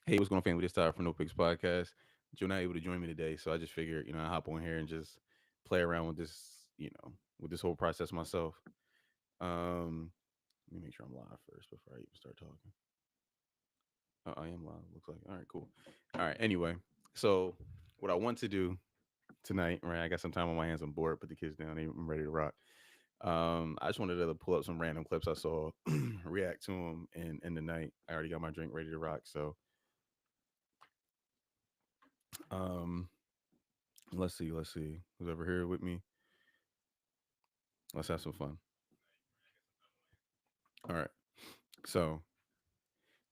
Hey, what's going on, family? This Todd from No Picks Podcast. You're not able to join me today, so I just figured, I hop on here and just play around with this, with this whole process myself. Let me make sure I'm live first before I even start talking. I am live. Looks like. All right, cool. All right. Anyway, so what I want to do tonight, right? I got some time on my hands. I'm bored. Put the kids down. I'm ready to rock. I just wanted to pull up some random clips I saw, react to them, and end the night. I already got my drink ready to rock. So, um, let's see. Who's ever here with me? Let's have some fun. All right. So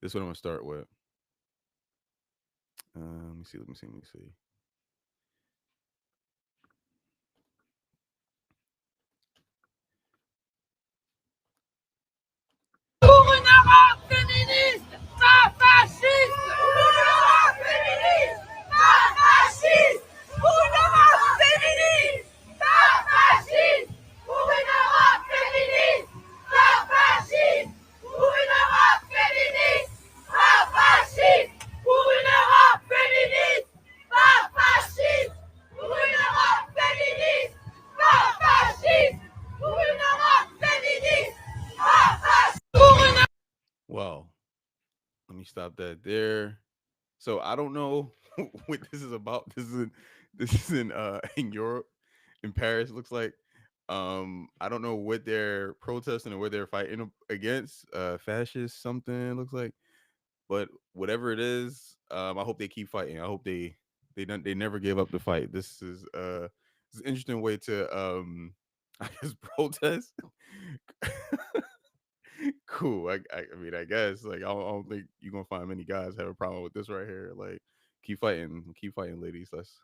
this is what I'm gonna start with. Let me see. Let me see. Let me see. Pour une Europe féministe, pas fasciste. Pour une Europe féministe, pas fasciste. Pour une Europe féministe, pas fasciste. Pour une Europe féministe, pas fasciste. Pour une Europe féministe, pas fasciste. Pour une Europe féministe, pas fasciste. Pour une Europe féministe, pas fasciste. Pour une Europe féministe, pas fasciste. Well, let me stop that there. So I don't know what this is about. This is in Europe, in Paris. Looks like. I don't know what they're protesting or what they're fighting against. Fascist something looks like. But whatever it is, I hope they keep fighting. I hope they never give up the fight. This is an interesting way to I guess protest. Cool. I mean I guess like I don't think you're gonna find many guys have a problem with this right here. Like keep fighting, ladies. Let's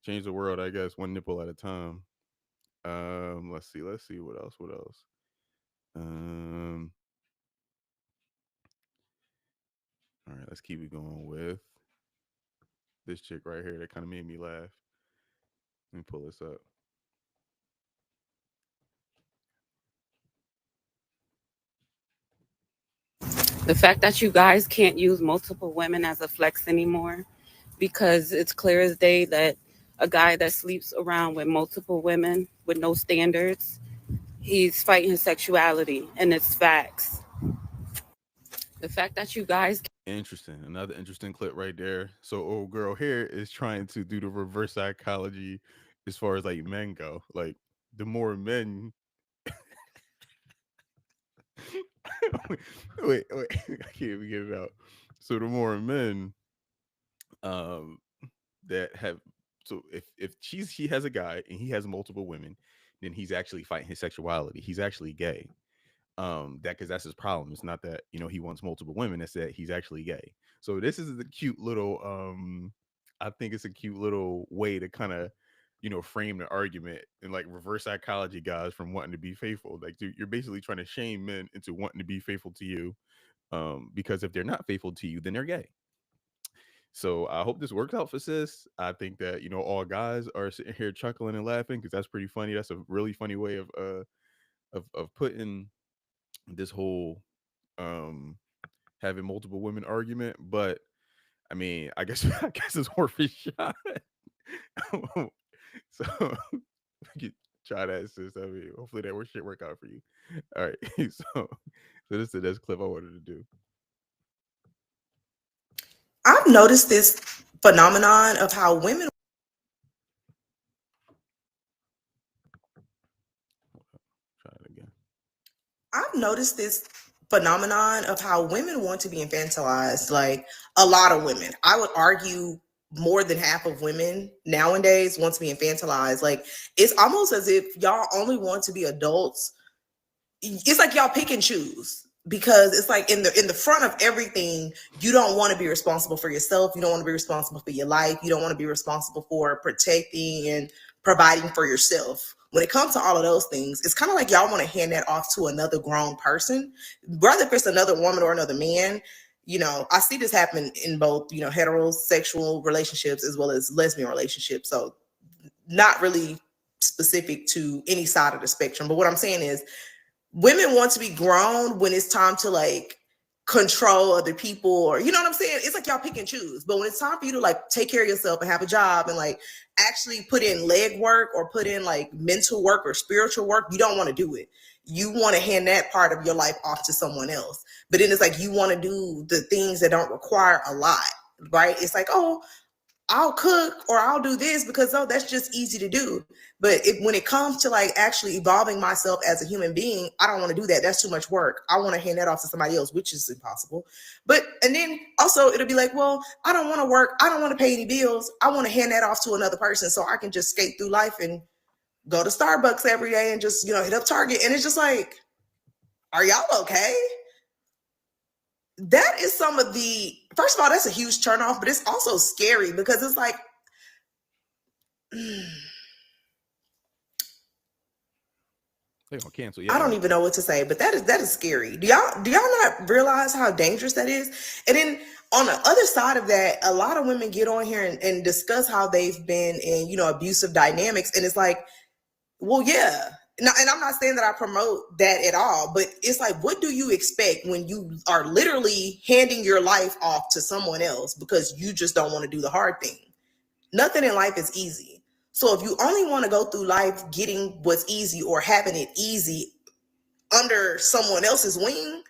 change the world. I guess one nipple at a time. Let's see what else. What else? Um, all right, let's keep it going with this chick right here that kind of made me laugh. Let me pull this up. The fact that you guys can't use multiple women as a flex anymore because it's clear as day that a guy that sleeps around with multiple women with no standards, he's fighting his sexuality and it's facts. The fact that you guys Interesting. Another interesting clip right there. So old girl here is trying to do the reverse psychology as far as like men go. Like the more men wait, I can't even get it out. So the more men um that have so if she has a guy and he has multiple women, then he's actually fighting his sexuality. He's actually gay. That because that's his problem. It's not that he wants multiple women, it's that he's actually gay. So this is the cute little I think it's a cute little way to kind of frame the argument and like reverse psychology guys from wanting to be faithful. Like you're basically trying to shame men into wanting to be faithful to you, because if they're not faithful to you then they're gay. So I hope this works out for sis. I think that all guys are sitting here chuckling and laughing because that's pretty funny. That's a really funny way of of putting this whole um having multiple women argument. But I mean, I guess I guess it's worth a shot. So we could try that, sis. I mean, hopefully that shit work out for you. All right. So this is the next clip I wanted to do. I've noticed this phenomenon of how women Try it again. I've noticed this phenomenon of how women want to be infantilized. Like a lot of women, I would argue more than half of women nowadays want to be infantilized. Like it's almost as if y'all only want to be adults. It's like y'all pick and choose because it's like in the front of everything, you don't want to be responsible for yourself. You don't want to be responsible for your life. You don't want to be responsible for protecting and providing for yourself. When it comes to all of those things, it's kind of like y'all want to hand that off to another grown person, whether if it's another woman or another man. I see this happen in both, heterosexual relationships as well as lesbian relationships. So not really specific to any side of the spectrum. But what I'm saying is women want to be grown when it's time to like control other people, or you know what I'm saying? It's like y'all pick and choose. But when it's time for you to like take care of yourself and have a job and like actually put in leg work or put in like mental work or spiritual work, you don't want to do it. You want to hand that part of your life off to someone else. But then it's like you want to do the things that don't require a lot, right? It's like, oh, I'll cook or I'll do this because, oh, that's just easy to do. But when it comes to like actually evolving myself as a human being, I don't want to do that. That's too much work. I want to hand that off to somebody else, which is impossible. And then also it'll be like, well, I don't want to work. I don't want to pay any bills. I want to hand that off to another person so I can just skate through life and go to Starbucks every day and just, hit up Target. And it's just like, are y'all okay? That is some of the, first of all, that's a huge turnoff, but it's also scary because it's like, they're gonna cancel. I don't even know what to say, but that is scary. Do y'all not realize how dangerous that is? And then on the other side of that, a lot of women get on here and discuss how they've been in, abusive dynamics. And it's like, well, yeah. Now, and I'm not saying that I promote that at all, but it's like, what do you expect when you are literally handing your life off to someone else because you just don't want to do the hard thing? Nothing in life is easy. So if you only want to go through life getting what's easy or having it easy under someone else's wing,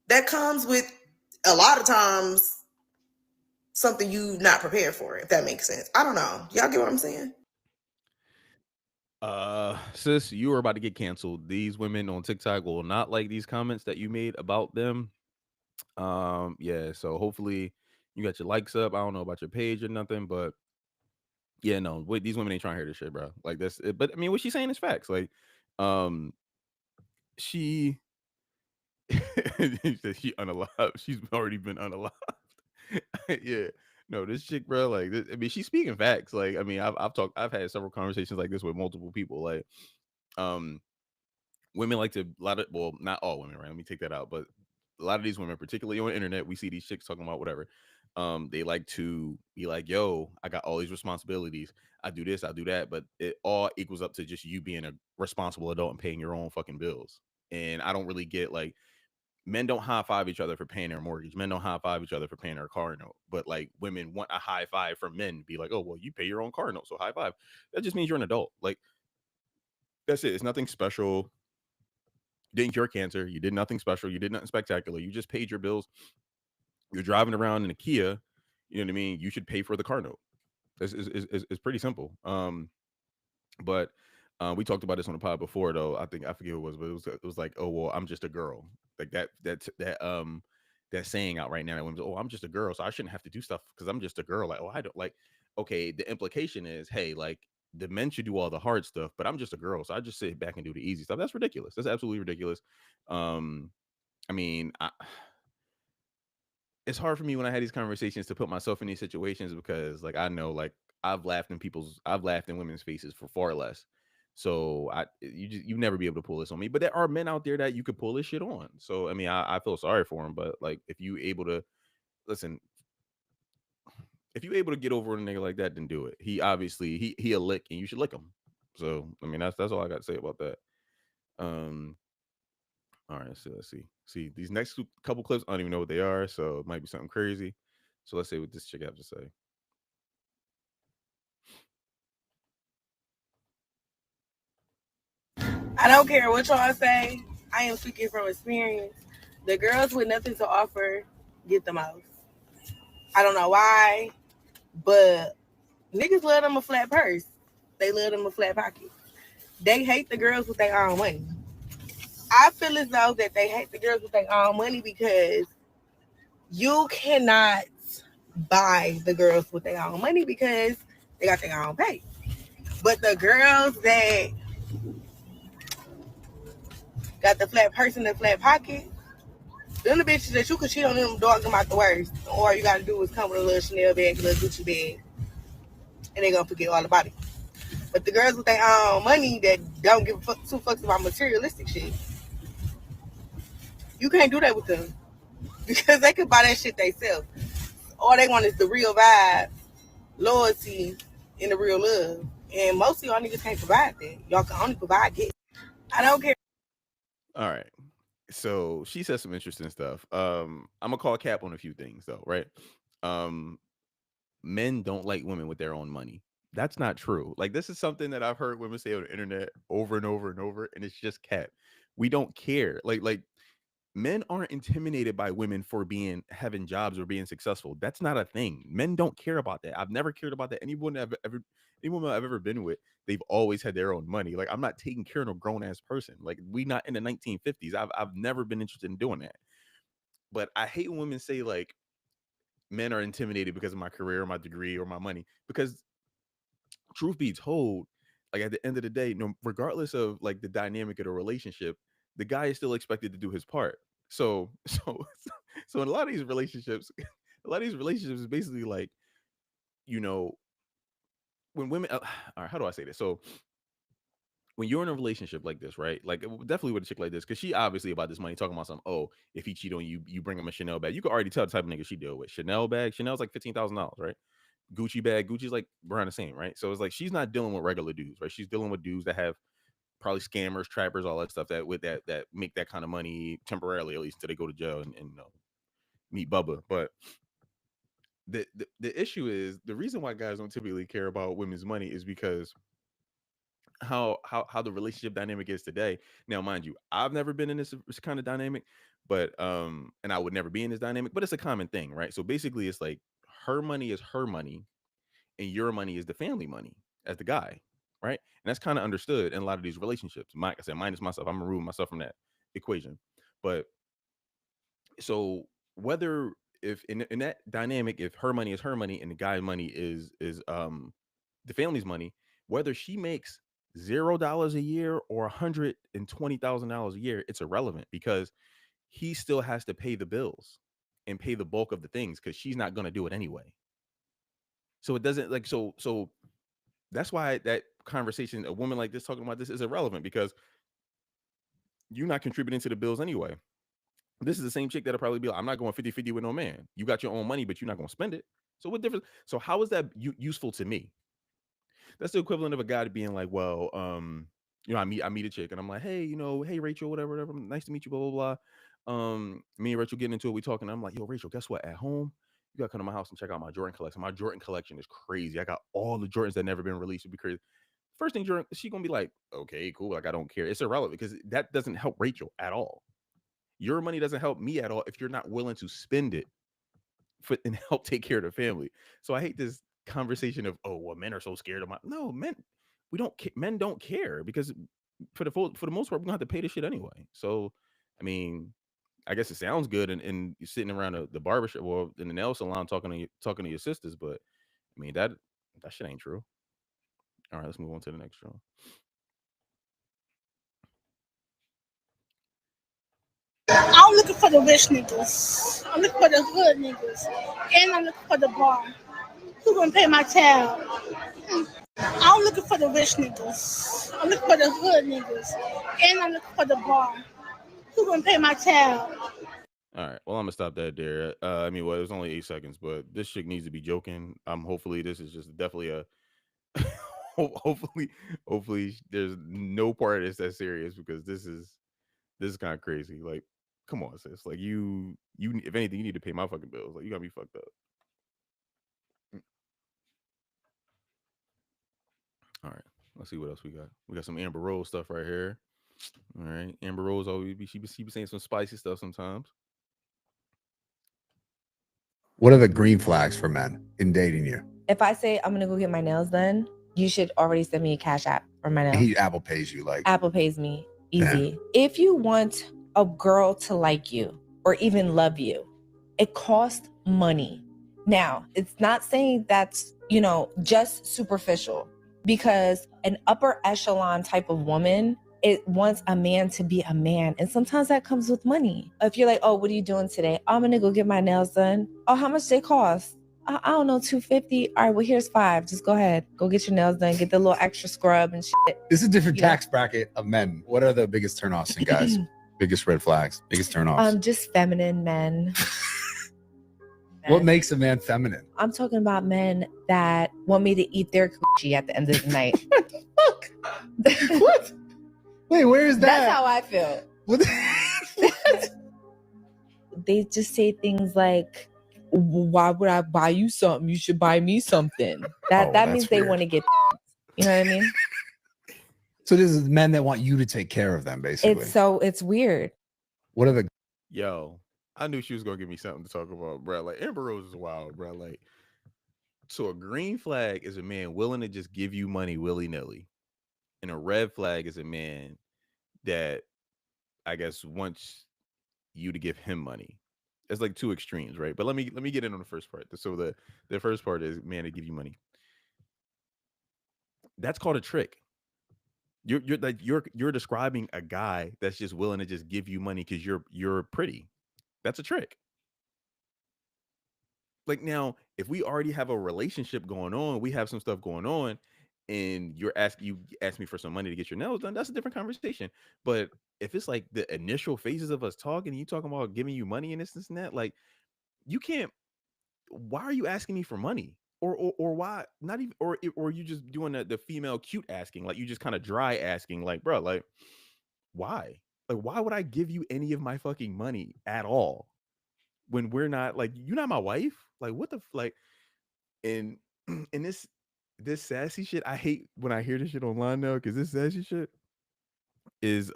that comes with a lot of times something you not prepared for, if that makes sense. I don't know. Y'all get what I'm saying? Sis, you are about to get canceled. These women on TikTok will not like these comments that you made about them. Yeah, so hopefully you got your likes up. I don't know about your page or nothing, but yeah, no, wait, these women ain't trying to hear this shit, bro. Like this, but I mean, what she's saying is facts. Like, she she unalive. She's already been unalive. Yeah. No, this chick, bro, like, I mean, she's speaking facts. Like, I mean, I've had several conversations like this with multiple people. Like, women like to, well, not all women, right? Let me take that out. But a lot of these women, particularly on the internet, we see these chicks talking about whatever. They like to be like, yo, I got all these responsibilities. I do this, I do that. But it all equals up to just you being a responsible adult and paying your own fucking bills. And I don't really get, like, men don't high five each other for paying their mortgage. Men don't high five each other for paying their car note. But like, women want a high five from men. Be like, oh, well, you pay your own car note, so high five. That just means you're an adult. Like, that's it. It's nothing special. You didn't cure cancer. You did nothing special. You did nothing spectacular. You just paid your bills. You're driving around in a Kia. You know what I mean? You should pay for the car note. It's pretty simple. But we talked about this on the pod before, though. I forget who it was, but it was like, oh, well, I'm just a girl. Like that saying out right now that women, oh, I'm just a girl, so I shouldn't have to do stuff because I'm just a girl. Like, oh, I don't like. Okay, the implication is, hey, like, the men should do all the hard stuff, but I'm just a girl, so I just sit back and do the easy stuff. That's ridiculous. That's absolutely ridiculous. I mean, it's hard for me when I had these conversations to put myself in these situations because, like, I know, like, I've laughed in women's faces for far less. So you never be able to pull this on me. But there are men out there that you could pull this shit on. So I mean, I feel sorry for him. But like, if you able to listen, if you able to get over a nigga like that, then do it. He obviously he a lick, and you should lick him. So I mean, that's all I got to say about that. All right, so let's see. See, these next couple clips, I don't even know what they are, so it might be something crazy. So let's see what this chick have to say. I don't care what y'all say. I am speaking from experience. The girls with nothing to offer get the most. I don't know why, but niggas love them a flat purse. They love them a flat pocket. They hate the girls with their own money. I feel as though that they hate the girls with their own money because you cannot buy the girls with their own money because they got their own pay. But the girls that got the flat purse and the flat pocket, them the bitches that you could cheat on them, dog them out the worst. All you gotta do is come with a little Chanel bag, a little Gucci bag, and they gonna forget all about it. But the girls with their own money that don't give two fucks about materialistic shit, you can't do that with them because they can buy that shit themselves. All they want is the real vibe, loyalty, and the real love. And most of y'all niggas can't provide that. Y'all can only provide gifts. I don't care. All right. So she said some interesting stuff. I'm gonna call cap on a few things though, right? Um, Men don't like women with their own money. That's not true. Like this is something that I've heard women say on the internet over and over and over, and it's just cap. We don't care. Like men aren't intimidated by women for being having jobs or being successful. That's not a thing. Men don't care about that. I've never cared about that. Any woman I've ever been with, they've always had their own money. Like I'm not taking care of a grown ass person. Like we not in the 1950s. I've never been interested in doing that. But I hate when women say like men are intimidated because of my career or my degree or my money. Because truth be told, like at the end of the day, no, regardless of like the dynamic of the relationship, the guy is still expected to do his part. So, so in a lot of these relationships, is basically like, you know, when women, all right, how do I say this? So when you're in a relationship like this, right? Like definitely with a chick like this, because she obviously about this money, talking about something. Oh, if he cheat on you, you bring him a Chanel bag. You can already tell the type of nigga she deal with. Chanel bag, Chanel's like $15,000, right? Gucci bag, Gucci's like around the same, right? So it's like she's not dealing with regular dudes, right? She's dealing with dudes that have probably scammers, trappers, all that stuff that make that kind of money temporarily, at least till they go to jail and you know, meet Bubba. But the issue is the reason why guys don't typically care about women's money is because how the relationship dynamic is today. Now, mind you, I've never been in this kind of dynamic, but and I would never be in this dynamic, but it's a common thing, right? So basically it's like her money is her money and your money is the family money as the guy, right? And that's kind of understood in a lot of these relationships. Like I said, minus myself, I'm removing myself from that equation. But so whether if in that dynamic, if her money is her money and the guy's money is the family's money, whether she makes $0 a year or $120,000 a year, it's irrelevant because he still has to pay the bills and pay the bulk of the things because she's not going to do it anyway. So it doesn't like so that's why that conversation, a woman like this talking about this is irrelevant because you're not contributing to the bills anyway. This is the same chick that'll probably be like, I'm not going 50-50 with no man. You got your own money, but you're not going to spend it. So what difference? So how is that useful to me? That's the equivalent of a guy being like, well, you know, I meet a chick and I'm like, hey, you know, hey Rachel, whatever, nice to meet you, blah blah blah. Me and Rachel getting into it, we talking. I'm like, yo, Rachel, guess what? At home, you gotta come to my house and check out my Jordan collection. My Jordan collection is crazy. I got all the Jordans that never been released. It'd be crazy. First thing, Jordan, she gonna be like, okay, cool. Like I don't care. It's irrelevant because that doesn't help Rachel at all. Your money doesn't help me at all if you're not willing to spend it and help take care of the family. So I hate this conversation of, oh, well, men are so scared of my. No, men, men don't care because for the most part, we're gonna have to pay this shit anyway. So, I mean, I guess it sounds good and you're sitting around the barbershop or in the nail salon talking to your sisters, but I mean that shit ain't true. All right, let's move on to the next show. I'm looking for the rich niggas. I'm looking for the hood niggas. And I'm looking for the bar. Who gonna pay my tab? I'm looking for the rich niggas. I'm looking for the hood niggas. And I'm looking for the bar. Who gonna pay my tab? All right. Well, I'm gonna stop that there. I mean, well, it was only 8 seconds, but this chick needs to be joking. Hopefully, this is just definitely a. hopefully, there's no part of this that's serious because this is kind of crazy. Like, come on, sis. Like, you, if anything, you need to pay my fucking bills. Like, you gotta be fucked up. All right. Let's see what else we got. We got some Amber Rose stuff right here. All right. Amber Rose always she be saying some spicy stuff sometimes. What are the green flags for men in dating you? If I say I'm gonna go get my nails done, you should already send me a cash app for my nails. He Apple pays you like Apple pays me easy. Yeah. If you want a girl to like you or even love you, it costs money. Now, it's not saying that's, you know, just superficial because an upper echelon type of woman, it wants a man to be a man. And sometimes that comes with money. If you're like, oh, what are you doing today? I'm gonna go get my nails done. Oh, how much they cost? I don't know, $250. All right, well, here's $5. Just go ahead. Go get your nails done. Get the little extra scrub and shit. This is a different tax bracket of men. What are the biggest turnoffs in guys? Biggest red flags? Biggest turnoffs? Just feminine men. What makes a man feminine? I'm talking about men that want me to eat their coochie at the end of the night. What the fuck? What? Wait, where is that? That's how I feel. What? they just say things like, why would I buy you something? You should buy me something. That that's means they weird. want to get, you know what I mean? So this is men that want you to take care of them, basically. It's weird. What are the Yo, I knew she was gonna give me something to talk about, bro. Like Amber Rose is wild, bro. Like, so a green flag is a man willing to just give you money willy nilly, and a red flag is a man that I guess wants you to give him money. It's like two extremes, right? But let me get in on the first part. So the first part is man to give you money. That's called a trick. You're describing a guy that's just willing to just give you money because you're pretty. That's a trick. Like now, if we already have a relationship going on, we have some stuff going on, and you ask me for some money to get your nails done, that's a different conversation. But if it's like the initial phases of us talking, and you talking about giving you money and this and that, like you can't. Why are you asking me for money? Or why not even or you just doing the female cute asking, like you just kind of dry asking, like bro, like why? Like why would I give you any of my fucking money at all when we're not like you're not my wife? Like what the like and and this sassy shit, I hate when I hear this shit online now because this sassy shit is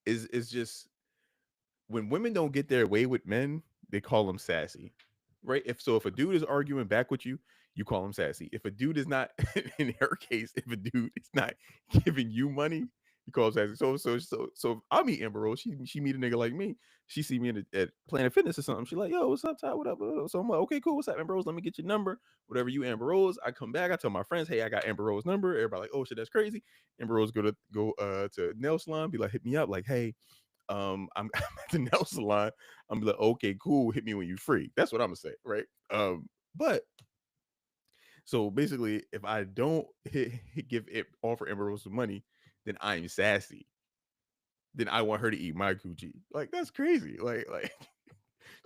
is just when women don't get their way with men, they call them sassy, right? If a dude is arguing back with you, you call him sassy. If a dude is not, in her case, if a dude is not giving you money, you call him sassy. So if I meet Amber Rose, she meet a nigga like me. She see me at Planet Fitness or something. She like, yo, what's up, Ty? What up? So I'm like, okay, cool. What's up, Amber Rose? Let me get your number. Whatever you, Amber Rose. I come back. I tell my friends, hey, I got Amber Rose number. Everybody like, oh shit, that's crazy. Amber Rose go to nail salon, be like, hit me up, like, hey. I'm at the nail salon. I'm like, okay, cool. Hit me when you're free. That's what I'm gonna say, right? But so basically, if I don't offer Amber Rose some money, then I'm sassy. Then I want her to eat my coochie. Like that's crazy. Like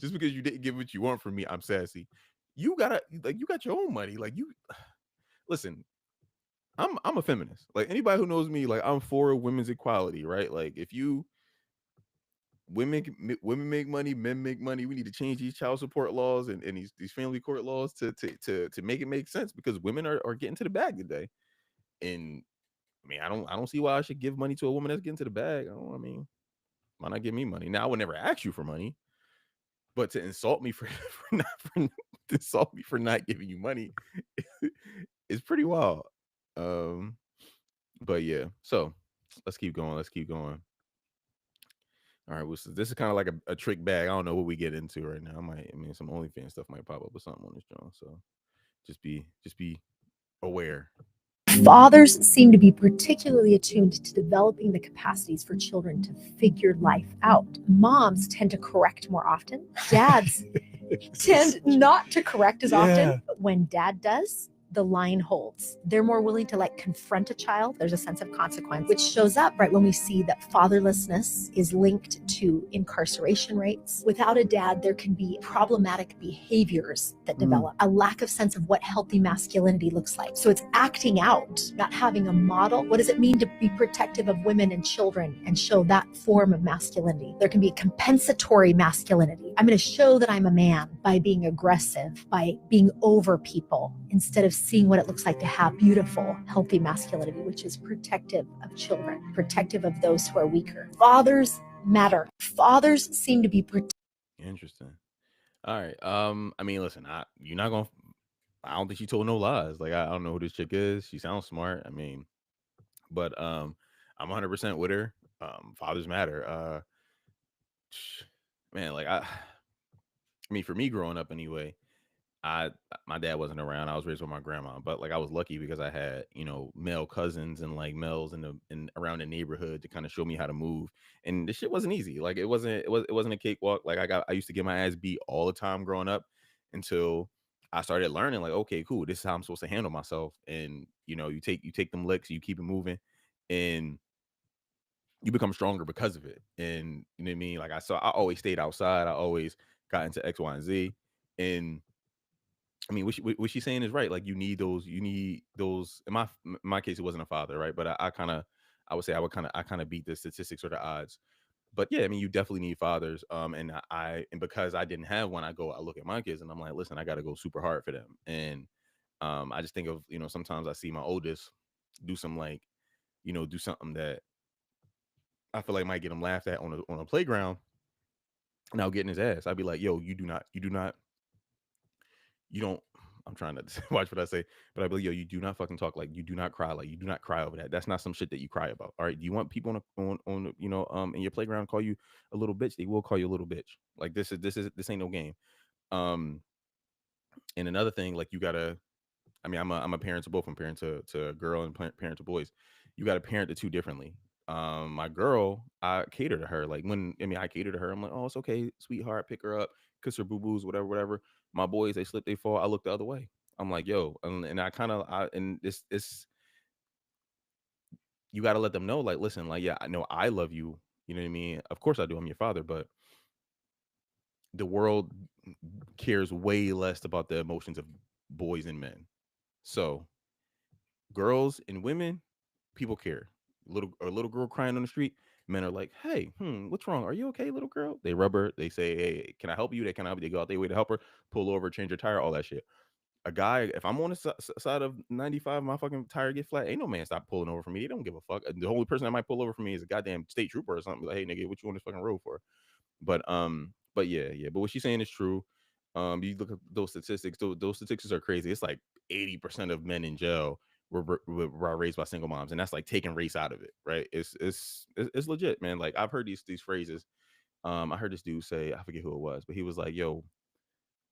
just because you didn't give what you want from me, I'm sassy. You got your own money. Like you listen. I'm a feminist. Like anybody who knows me, like I'm for women's equality, right? Like if you women make money, men make money. We need to change these child support laws and these family court laws to make it make sense because women are getting to the bag today. And I mean, I don't see why I should give money to a woman that's getting to the bag. I mean, why not give me money? Now I would never ask you for money, but to insult me for insult me for not giving you money is pretty wild. But yeah, so let's keep going. All right, well, so this is kind of like a trick bag. I don't know what we get into right now. I mean, some OnlyFans stuff might pop up or something on this channel. So just be aware. Fathers seem to be particularly attuned to developing the capacities for children to figure life out. Moms tend to correct more often. Dads tend not to correct as often. But when dad does, the line holds. They're more willing to confront a child. There's a sense of consequence, which shows up right when we see that fatherlessness is linked to incarceration rates. Without a dad, there can be problematic behaviors that develop, a lack of sense of what healthy masculinity looks like. So it's acting out, not having a model. What does it mean to be protective of women and children and show that form of masculinity? There can be a compensatory masculinity. I'm going to show that I'm a man by being aggressive, by being over people, instead of seeing what it looks like to have beautiful, healthy masculinity, which is protective of children, protective of those who are weaker. Fathers matter. Fathers seem to be Interesting. All right. I mean, listen, I don't think she told no lies. Like I don't know who this chick is. She sounds smart. I mean, but I'm 100% with her. Fathers matter. Man, like I mean, for me growing up anyway, my dad wasn't around. I was raised with my grandma, but like I was lucky because I had male cousins and like males in around the neighborhood to kind of show me how to move. And this shit wasn't easy. Like it wasn't a cakewalk. Like I used to get my ass beat all the time growing up until I started learning. Like okay, cool. This is how I'm supposed to handle myself. And you take them licks, you keep it moving, and you become stronger because of it. And you know what I mean? Like I always stayed outside. I always got into X, Y, and Z. And I mean, what she's saying is right. Like you need those. In my case, it wasn't a father, right? But I would say I kind of beat the statistics or the odds. But yeah, I mean, you definitely need fathers. And because I didn't have one, I look at my kids and I'm like, listen, I got to go super hard for them. And I just think of, sometimes I see my oldest do some like, do something that I feel like might get him laughed at on a playground, and I'll get in his ass. I'd be like, yo, you don't. I'm trying to watch what I say, but I'd be like, yo, you do not fucking talk like, you do not cry like, you do not cry over that. That's not some shit that you cry about. All right, do you want people on in your playground call you a little bitch? They will call you a little bitch. Like this ain't no game. And another thing, like you gotta. I mean, I'm a parent to both. I'm parent to a girl and parent to boys. You got to parent the two differently. My girl, I cater to her. Like I cater to her. I'm like, oh, it's okay, sweetheart. Pick her up, kiss her boo boos, whatever. My boys, they slip, they fall. I look the other way. I'm like, yo, and this, you got to let them know, like, listen, like, yeah, I know I love you. You know what I mean? Of course I do. I'm your father, but the world cares way less about the emotions of boys and men. So girls and women, people care. Little girl crying on the street, men are like, hey, what's wrong? Are you okay, little girl? They rub her. They say, hey, can I help you? They go out their way to help her, pull over, change her tire, all that shit. A guy, if I'm on the side of 95, my fucking tire get flat, ain't no man stop pulling over for me. They don't give a fuck. The only person that might pull over for me is a goddamn state trooper or something. Like, hey, nigga, what you on this fucking road for? But yeah. But what she's saying is true. You look at those statistics. Those statistics are crazy. It's like 80% of men in jail were raised by single moms, and that's like taking race out of it, right? It's legit, man. Like I've heard these phrases. I heard this dude say, I forget who it was, but he was like, "Yo,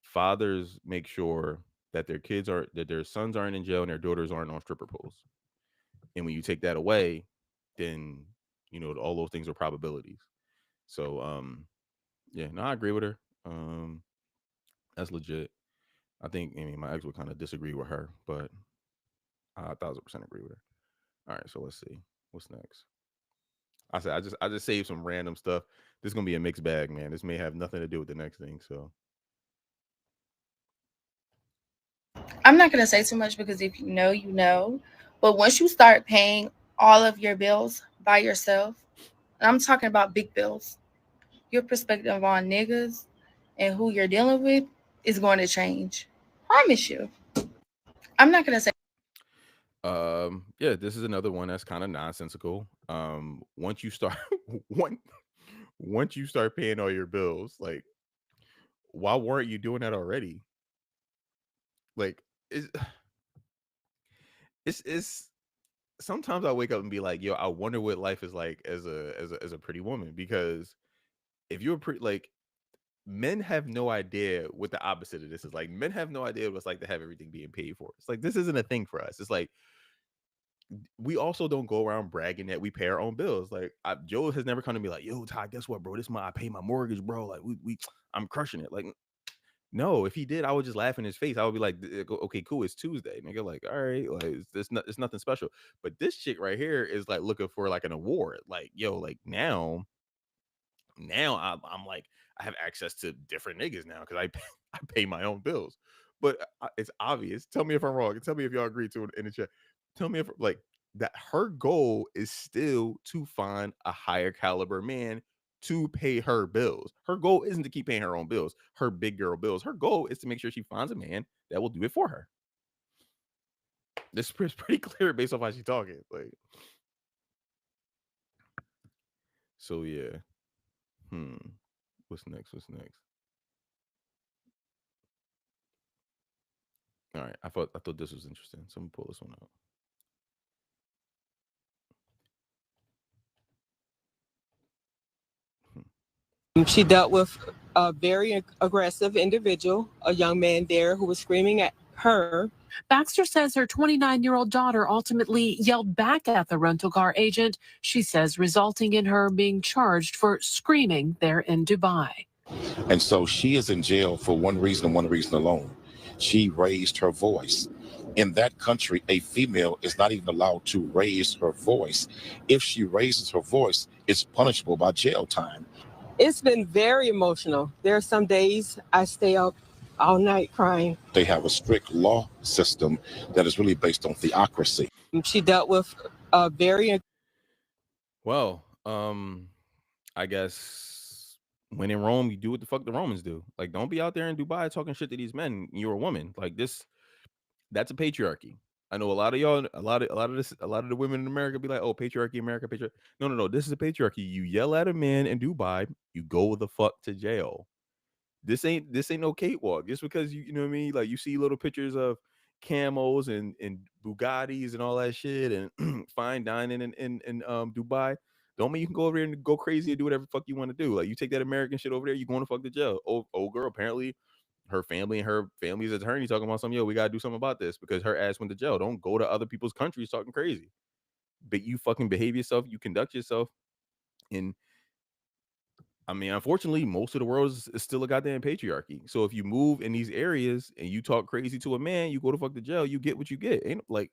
fathers make sure that their sons aren't in jail and their daughters aren't on stripper poles. And when you take that away, then all those things are probabilities." So yeah, no, I agree with her. That's legit. I mean, my ex would kind of disagree with her, but I 1,000% agree with her. All right, so let's see what's next. I just saved some random stuff. This is gonna be a mixed bag, man. This may have nothing to do with the next thing. So I'm not gonna say too much because if you know, you know. But once you start paying all of your bills by yourself, and I'm talking about big bills, your perspective on niggas and who you're dealing with is going to change. Promise you. I'm not gonna say. Yeah, this is another one that's kind of nonsensical. Once you start once you start paying all your bills, like, why weren't you doing that already? Like, it's sometimes I wake up and be like, yo, I wonder what life is like as a pretty woman, because if you're pretty, like, men have no idea what the opposite of this is like. Men have no idea what it's like to have everything being paid for. It's like, this isn't a thing for us. It's like, we also don't go around bragging that we pay our own bills. Like, Joe has never come to me like, yo, Ty, guess what, bro? I pay my mortgage, bro. Like, I'm crushing it. Like, no, if he did, I would just laugh in his face. I would be like, okay, cool, it's Tuesday, nigga. Like, all right, like, it's nothing special. But this chick right here is like looking for like an award. Like, yo, like now I'm like, I have access to different niggas now because I pay my own bills. But it's obvious. Tell me if I'm wrong. Tell me if y'all agree to it in the chat. Tell me if, like, that her goal is still to find a higher caliber man to pay her bills. Her goal isn't to keep paying her own bills, her big girl bills. Her goal is to make sure she finds a man that will do it for her. This is pretty clear based off how she's talking. Like, so yeah. What's next? All right. I thought this was interesting. So I'm gonna pull this one out. She dealt with a very aggressive individual, a young man there who was screaming at her. Baxter says her 29-year-old daughter ultimately yelled back at the rental car agent, she says, resulting in her being charged for screaming there in Dubai. And so she is in jail for one reason and one reason alone. She raised her voice. In that country, a female is not even allowed to raise her voice. If she raises her voice, it's punishable by jail time. It's been very emotional. There are some days I stay up all night crying. They have a strict law system that is really based on theocracy. She dealt with a very... Well, I I guess when in Rome, you do what the fuck the Romans do. Like, don't be out there in Dubai talking shit to these men. You're a woman. Like this, that's a patriarchy. I know a lot of y'all, a lot of the women in America be like, "Oh, patriarchy, America, patriarchy." No, no, no. This is a patriarchy. You yell at a man in Dubai, you go the fuck to jail. This ain't no cakewalk. Just because you know what I mean, like you see little pictures of camos and Bugattis and all that shit and fine dining in Dubai, don't mean you can go over there and go crazy and do whatever the fuck you want to do. Like you take that American shit over there, you going to fuck to jail. Old girl apparently her family and her family's attorney talking about something. Yo, we gotta do something about this because her ass went to jail. Don't go to other people's countries talking crazy. But you fucking behave yourself, you conduct yourself, and I mean, unfortunately, most of the world is still a goddamn patriarchy. So if you move in these areas and you talk crazy to a man, you go to fuck to jail, you get what you get. Ain't like,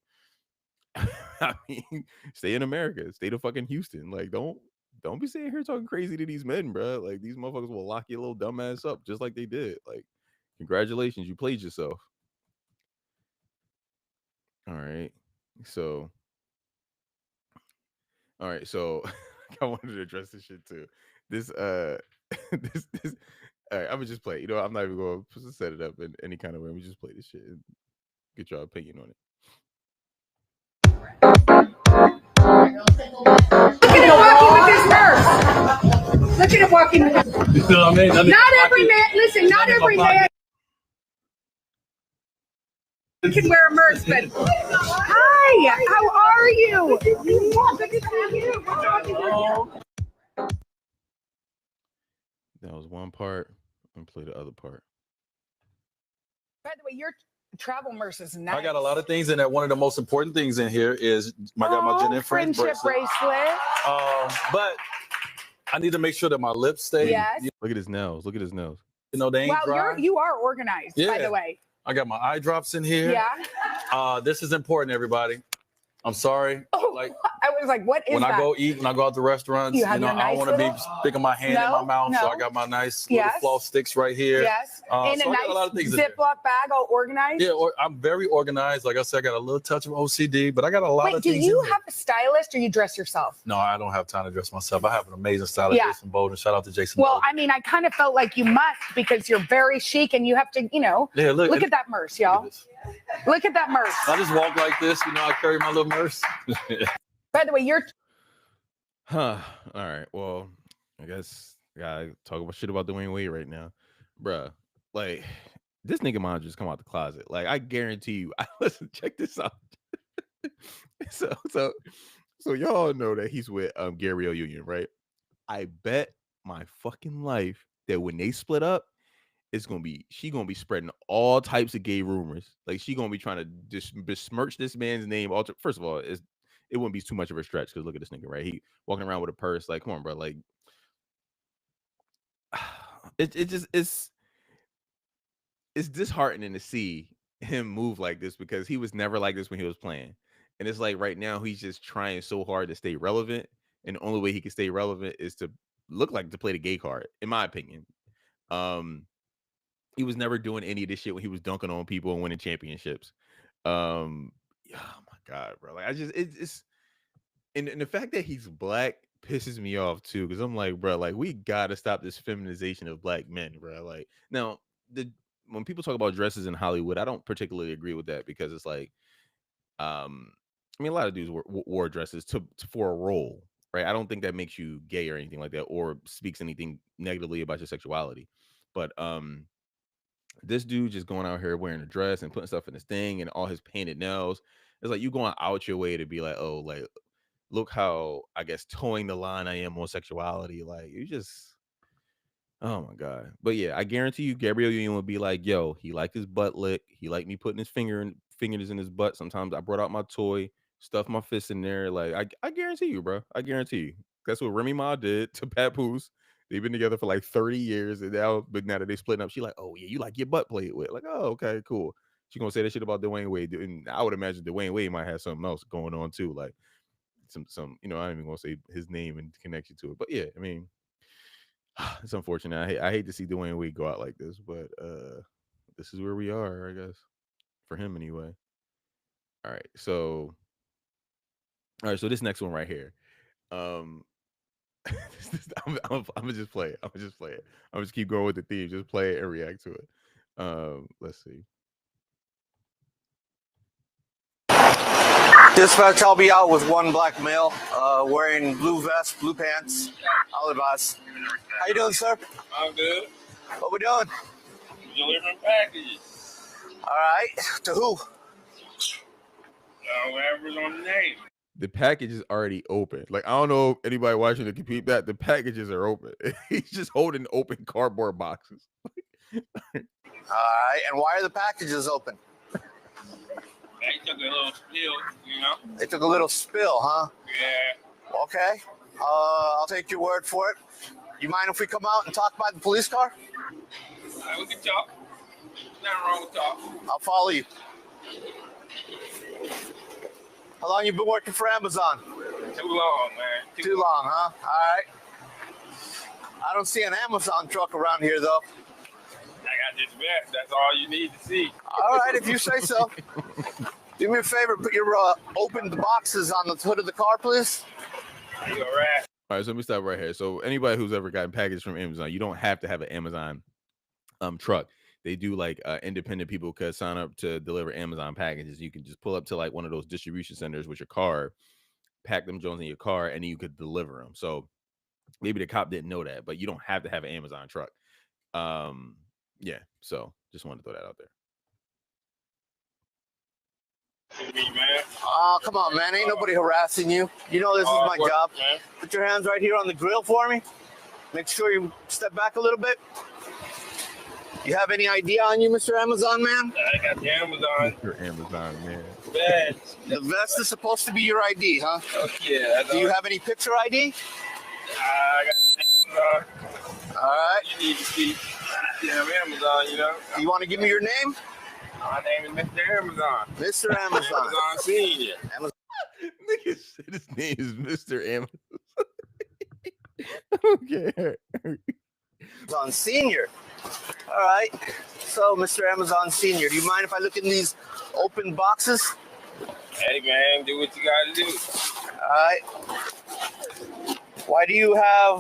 I mean, stay in America, stay to fucking Houston. Like, don't be sitting here talking crazy to these men, bro. Like these motherfuckers will lock your little dumb ass up just like they did. Like, congratulations, you played yourself. All right, so, all right, so I wanted to address this shit too. This this all right, I'm gonna just play. You know, I'm not even going to set it up in any kind of way. We just play this shit and get your opinion on it. Look at him walking with his purse. Look at him walking with his purse. You know what I mean? Not every man, listen, not every man can wear a purse, but hi, how are you? That was one part. And play the other part. By the way, your travel merce is nice. I got a lot of things in there. One of the most important things in here is I got my Jen and Friends friendship bracelet. But I need to make sure that my lips stay. Yes. Look at his nails. Look at his nails. You know, they ain't dry. Wow, you are organized, by the way. I got my eye drops in here. Yeah. This is important, everybody. I'm sorry. Oh, like I was like, what is when that? I go eat, when I go out to restaurants, you know, I don't want to be sticking my hand in my mouth. So I got my nice little floss sticks right here. Yes. In so a nice Ziploc bag, all organized. Yeah, I'm very organized. Like I said, I got a little touch of OCD, but I got a lot of things. Do you have a stylist or you dress yourself? No, I don't have time to dress myself. I have an amazing stylist, Jason Bolden. Shout out to Jason Well, Bolden. I mean, I kind of felt like you must because you're very chic and you have to, you know, look at that merce, y'all. Look at that merce. I just walk like this, you know, I carry my little merce. By the way, you're all right. Well, I guess I gotta talk about shit about Dwayne Wade right now. Bruh. Like this nigga might just come out the closet. Like I guarantee you. Listen, check this out. so y'all know that he's with Gabrielle Union, right? I bet my fucking life that when they split up, she gonna be spreading all types of gay rumors. Like she gonna be trying to besmirch this man's name. First of all, it wouldn't be too much of a stretch because look at this nigga, right? He walking around with a purse. Like, come on, bro. Like, it's disheartening to see him move like this because he was never like this when he was playing. And it's like right now he's just trying so hard to stay relevant, and the only way he can stay relevant is to play the gay card, in my opinion. He was never doing any of this shit when he was dunking on people and winning championships. Oh my god, bro! Like it's and the fact that he's black pisses me off too, because I'm like, bro, like we gotta stop this feminization of black men, bro. Like now, when people talk about dresses in Hollywood, I don't particularly agree with that because it's like, I mean, a lot of dudes wore dresses for a role, right? I don't think that makes you gay or anything like that, or speaks anything negatively about your sexuality, but this dude just going out here wearing a dress and putting stuff in his thing and all his painted nails. It's like you going out your way to be like, oh, like, look how, I guess, towing the line I am on sexuality. Like, you just, oh my God. But yeah, I guarantee you, Gabrielle Union would be like, yo, he liked his butt lick. He liked me putting his fingers in his butt. Sometimes I brought out my toy, stuffed my fist in there. Like, I guarantee you, bro. I guarantee you. That's what Remy Ma did to Papoose. They've been together for like 30 years, and now that they splitting up, she like, oh yeah, you like your butt played with. Like, oh, okay, cool. She gonna say that shit about Dwayne Wade, and I would imagine Dwayne Wade might have something else going on too, like some, you know, I ain't even gonna say his name and connection to it, but yeah, I mean, it's unfortunate. I hate to see Dwayne Wade go out like this, but this is where we are, I guess, for him anyway. All right, so this next one right here. I'm gonna just play it. I'm gonna just keep going with the theme. Just play it and react to it. Let's see. Dispatch, I'll be out with one black male wearing blue vest, blue pants. I'll advise. How you doing, sir? I'm good. What we doing? Delivering packages. All right. To who? Whoever's on the name. The package is already open. Like, I don't know if anybody watching to compete that. The packages are open. He's just holding open cardboard boxes. All right. And why are the packages open? They took a little spill, you know? They took a little spill, huh? Yeah. Okay. I'll take your word for it. You mind if we come out and talk by the police car? We can talk. Nothing wrong with talk. I'll follow you. How long you been working for Amazon? Too long, man. Too long, huh? All right. I don't see an Amazon truck around here, though. I got this vest. That's all you need to see. All right, if you say so. Do me a favor, put your open the boxes on the hood of the car, please. You all right? All right, so let me stop right here. So anybody who's ever gotten packages from Amazon, you don't have to have an Amazon truck. They do like independent people could sign up to deliver Amazon packages. You can just pull up to like one of those distribution centers with your car, pack them Jones in your car, and then you could deliver them. So maybe the cop didn't know that, but you don't have to have an Amazon truck. Yeah, so just wanted to throw that out there. Me, man. Oh, come on, man. Ain't nobody harassing you. You know this is my job. Man. Put your hands right here on the grill for me. Make sure you step back a little bit. You have any ID on you, Mr. Amazon Man? I got the Amazon. Mr. Amazon Man. Vest. The vest is supposed to be your ID, huh? Oh, yeah. Do you have any picture ID? I got the Amazon. All right. You need to see Amazon, you know? You want to give me your name? My name is Mr. Amazon. Mr. Amazon. Amazon Senior. Nigga said his name is Mr. Amazon. Okay. Amazon Senior. All right. So, Mr. Amazon Senior, do you mind if I look in these open boxes? Hey, man, do what you got to do. All right. Why do you have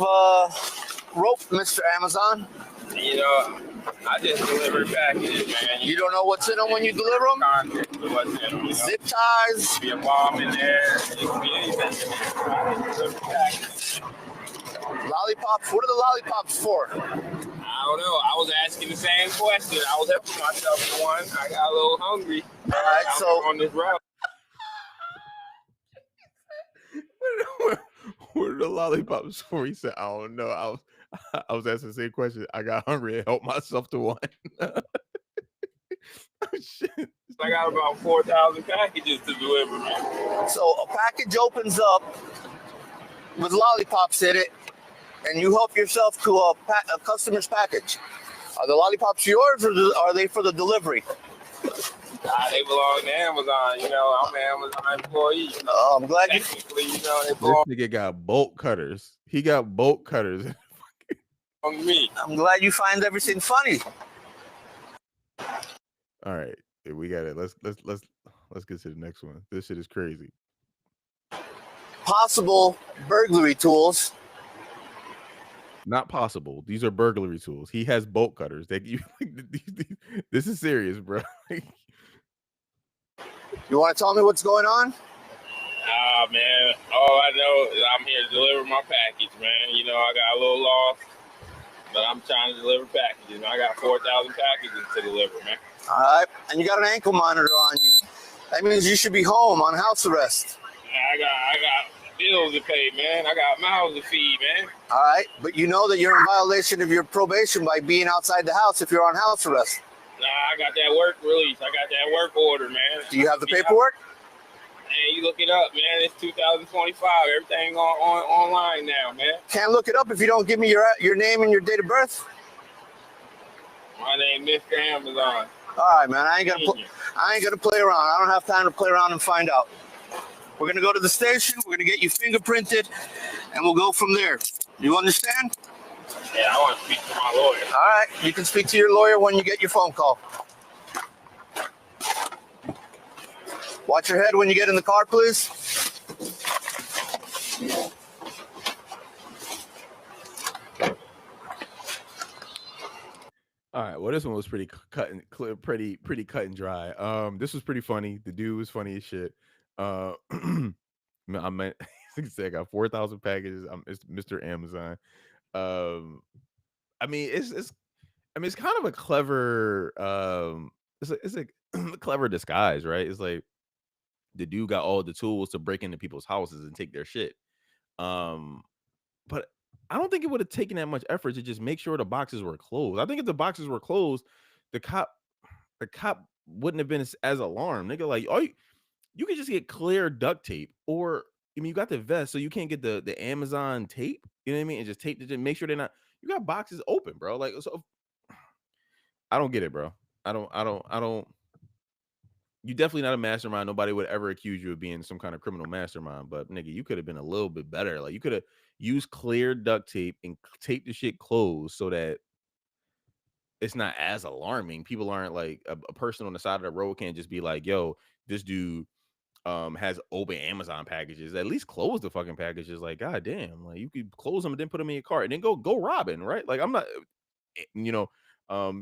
rope, Mr. Amazon? You know, I just deliver packages, man. You don't know what's in them when you deliver them? Context of what's in them, you know? Zip ties. Be a bomb in there. It could be anything. I just deliver packages. Lollipops. What are the lollipops for? I don't know. I was asking the same question. I was helping myself for one. I got a little hungry. All right, so on this route. What are the lollipops for? He said, I don't know. I was asking the same question. I got hungry and helped myself to one. Oh, shit. I got about 4,000 packages to deliver, man. So a package opens up with lollipops in it, and you help yourself to a customer's package. Are the lollipops yours, or are they for the delivery? They belong to Amazon. You know, I'm an Amazon employee. You know? Oh, I'm glad you. Technically, you know, they belong This nigga got bolt cutters. He got bolt cutters. to me. I'm glad you find everything funny. All right, we got it. Let's get to the next one. This shit is crazy. Possible burglary tools. Not possible. These are burglary tools. He has bolt cutters. This is serious, bro. You want to tell me what's going on? Man, all I know is I'm here to deliver my package, man. You know, I got a little lost, but I'm trying to deliver packages. I got 4,000 packages to deliver, man. All right, and you got an ankle monitor on you. That means you should be home on house arrest. I got bills to pay, man. I got mouths to feed, man. All right, but you know that you're in violation of your probation by being outside the house if you're on house arrest. Nah, I got that work release. I got that work order, man. Do you have the paperwork? Man, you look it up, man. It's 2025. Everything online now, man. Can't look it up if you don't give me your name and your date of birth. My name is Mr. Amazon. All right, man. I ain't gonna play around. I don't have time to play around and find out. We're gonna go to the station. We're gonna get you fingerprinted, and we'll go from there. You understand? Yeah, I want to speak to my lawyer. All right, you can speak to your lawyer when you get your phone call. Watch your head when you get in the car, please. All right. Well, this one was pretty cut and clear, pretty cut and dry. This was pretty funny. The dude was funny as shit. I meant he said I got 4,000 packages. It's Mr. Amazon. I mean, it's kind of a clever it's a clever disguise, right? It's like the dude got all the tools to break into people's houses and take their shit. But I don't think it would have taken that much effort to just make sure the boxes were closed. I think if the boxes were closed, the cop wouldn't have been as alarmed. Nigga, like, you could just get clear duct tape, or I mean, you got the vest, so you can't get the Amazon tape. You know what I mean? And just tape to make sure they're not. You got boxes open, bro. Like, so I don't get it, bro. I don't. You definitely not a mastermind. Nobody would ever accuse you of being some kind of criminal mastermind. But nigga, you could have been a little bit better. Like, you could have used clear duct tape and tape the shit closed so that it's not as alarming. People aren't like a person on the side of the road can't just be like, yo, this dude has open Amazon packages. At least close the fucking packages. Like, god damn, like you could close them and then put them in your cart and then go robbing, right? Like, I'm not,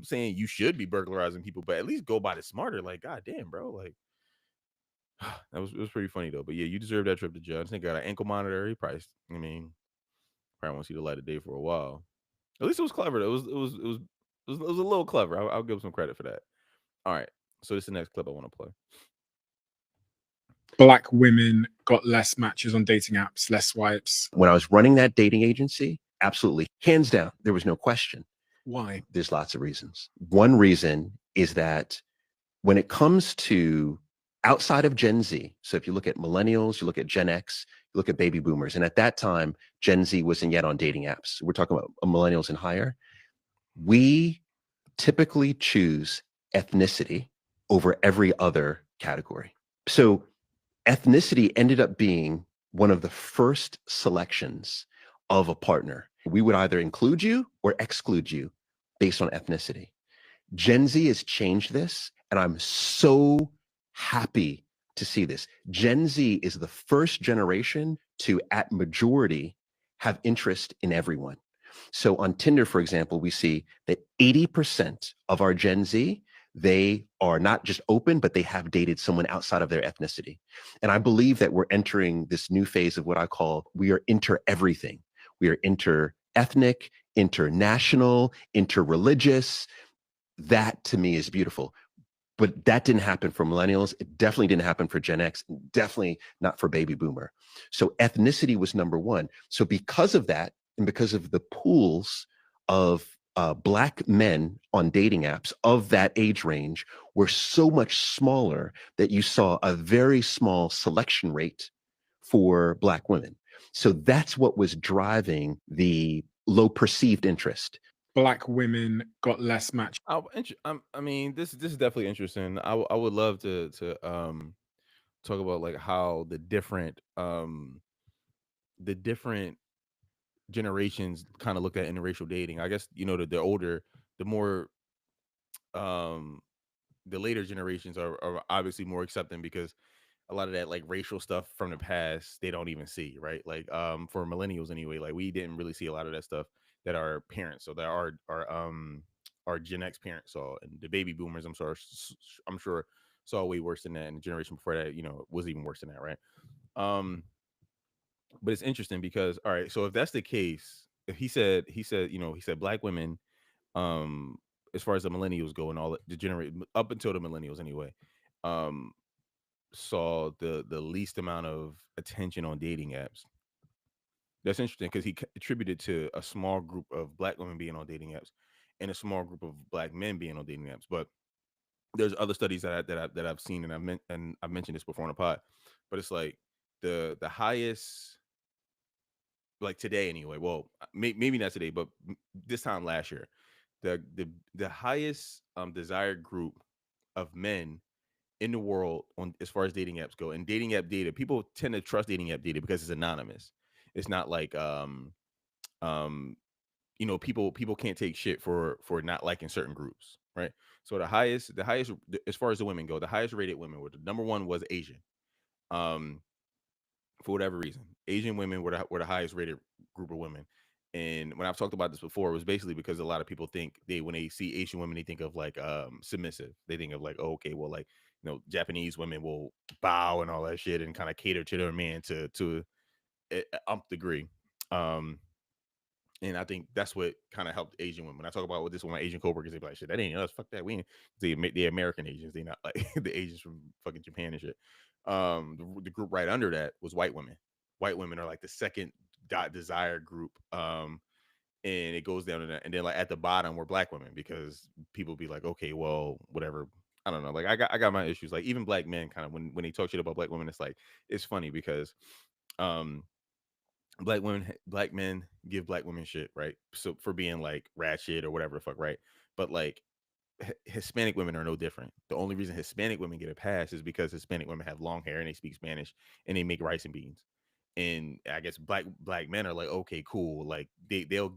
saying you should be burglarizing people, but at least go by the smarter. Like, god damn, bro. Like, it was pretty funny though. But yeah, you deserve that trip to jail. I think got an ankle monitor. He probably, I mean, probably won't see the light of day for a while. At least it was clever though. It was a little clever. I'll give some credit for that. All right. So this is the next clip I want to play. Black women got less matches on dating apps, less swipes. When I was running that dating agency, absolutely. Hands down, there was no question. Why? There's lots of reasons. One reason is that when it comes to outside of Gen Z, so if you look at millennials, you look at Gen X, you look at baby boomers, and at that time, Gen Z wasn't yet on dating apps. We're talking about millennials and higher. We typically choose ethnicity over every other category. So ethnicity ended up being one of the first selections of a partner. We would either include you or exclude you based on ethnicity. Gen Z has changed this, and I'm so happy to see this. Gen Z is the first generation to, at majority, have interest in everyone. So on Tinder, for example, we see that 80% of our Gen Z, they are not just open, but they have dated someone outside of their ethnicity. And I believe that we're entering this new phase of what I call, we are inter-everything. We are inter-ethnic, international, inter-religious. That to me is beautiful. But that didn't happen for millennials. It definitely didn't happen for Gen X, definitely not for baby boomer. So ethnicity was number one. So because of that, and because of the pools of Black men on dating apps of that age range were so much smaller that you saw a very small selection rate for Black women. So that's what was driving the low perceived interest. Black women got less match. I mean, this is definitely interesting. I would love to talk about like how the different generations kind of looked at interracial dating. I guess the older, the more the later generations are obviously more accepting because a lot of that like racial stuff from the past they don't even see, right? Like for millennials anyway, like we didn't really see a lot of that stuff that our parents, so that our Gen X parents saw, and the baby boomers I'm sure saw way worse than that, and the generation before that was even worse than that, right? But it's interesting because, all right, so if that's the case, if he said Black women, as far as the millennials go and all the generate up until the millennials anyway, saw the least amount of attention on dating apps. That's interesting because he attributed to a small group of Black women being on dating apps and a small group of Black men being on dating apps. But there's other studies that I've seen, and I've mentioned this before on the pod, but it's like the highest, like today anyway, well maybe not today, but this time last year, the highest desired group of men in the world on as far as dating apps go, and dating app data, people tend to trust dating app data because it's anonymous. It's not like people can't take shit for not liking certain groups, right? So the highest as far as the women go, the highest rated women were, the number one was Asian. For whatever reason, Asian women were the highest rated group of women. And when I've talked about this before, it was basically because a lot of people think when they see Asian women, they think of like submissive. They think of like, oh, okay, well, like, Japanese women will bow and all that shit and kind of cater to their man to a degree. And I think that's what kind of helped Asian women. When I talk about this with my Asian coworkers, they be like, shit, that ain't us. Fuck that. We ain't the American Asians. They not like the Asians from fucking Japan and shit. The group right under that was white women. White women are like the second desire group. And it goes down to that. And then like at the bottom were black women, because people be like, okay, well, whatever. I don't know. Like I got my issues. Like even black men kind of when they talk shit about black women, it's like, it's funny because black men give black women shit, right? So for being like ratchet or whatever the fuck, right? But like Hispanic women are no different. The only reason Hispanic women get a pass is because Hispanic women have long hair and they speak Spanish and they make rice and beans. And I guess black men are like, okay, cool. Like they'll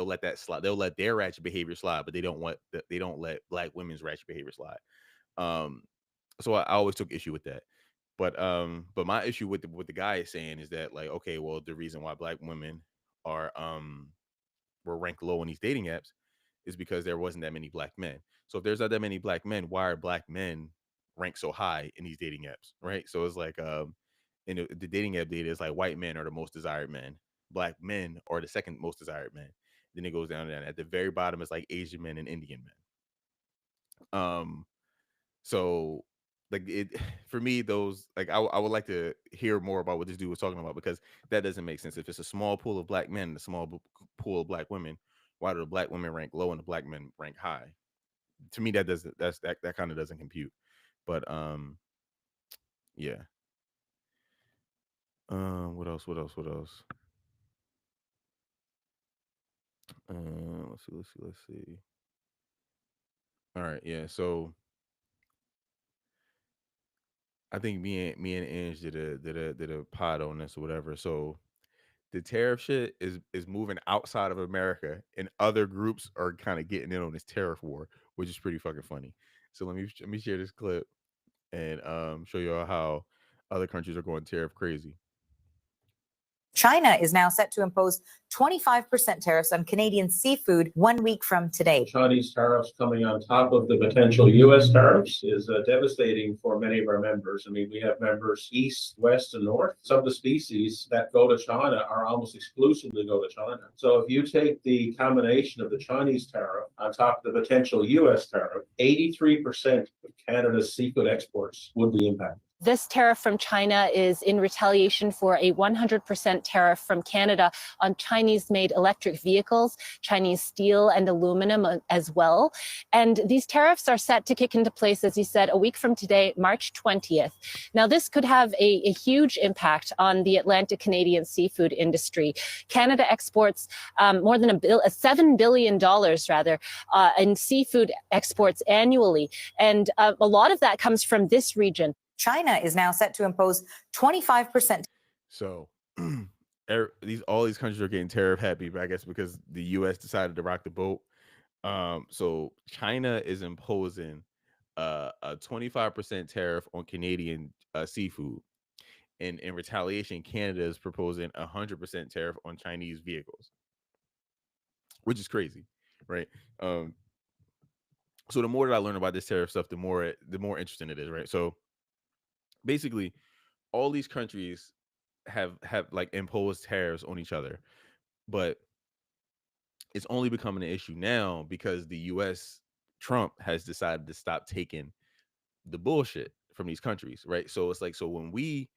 let that slide. They'll let their ratchet behavior slide, but they don't let black women's ratchet behavior slide. So I always took issue with that. But my issue with what the guy is saying is that, like, okay, well, the reason why black women are were ranked low in these dating apps is because there wasn't that many black men. So if there's not that many black men, why are black men ranked so high in these dating apps, right? So it's like in the dating app data is like white men are the most desired men, black men are the second most desired men. Then it goes down, and at the very bottom is like Asian men and Indian men. So like it for me, those like I would like to hear more about what this dude was talking about, because that doesn't make sense. If it's a small pool of black men and a small pool of black women, why do the black women rank low and the black men rank high? To me, that kind of doesn't compute. But yeah. What else? Let's see. All right, yeah. So I think me and Ange did a pod on this or whatever. So the tariff shit is moving outside of America, and other groups are kind of getting in on this tariff war, which is pretty fucking funny. So let me share this clip and show y'all how other countries are going tariff crazy. China is now set to impose 25% tariffs on Canadian seafood 1 week from today. Chinese tariffs coming on top of the potential U.S. tariffs is devastating for many of our members. I mean, we have members east, west, and north. Some of the species that go to China are almost exclusively go to China. So if you take the combination of the Chinese tariff on top of the potential U.S. tariff, 83% of Canada's seafood exports would be impacted. This tariff from China is in retaliation for a 100% tariff from Canada on Chinese-made electric vehicles, Chinese steel and aluminum as well. And these tariffs are set to kick into place, as you said, a week from today, March 20th. Now, this could have a huge impact on the Atlantic Canadian seafood industry. Canada exports more than $7 billion in seafood exports annually. And a lot of that comes from this region. China is now set to impose 25%. So all these countries are getting tariff happy, but I guess because the U.S. decided to rock the boat. So China is imposing a 25% tariff on Canadian seafood, and in retaliation, Canada is proposing 100% tariff on Chinese vehicles, which is crazy, right? So the more that I learn about this tariff stuff, the more interesting it is, right? So basically, all these countries have like imposed tariffs on each other, but it's only becoming an issue now because the U.S. Trump has decided to stop taking the bullshit from these countries, right? So it's like, so when the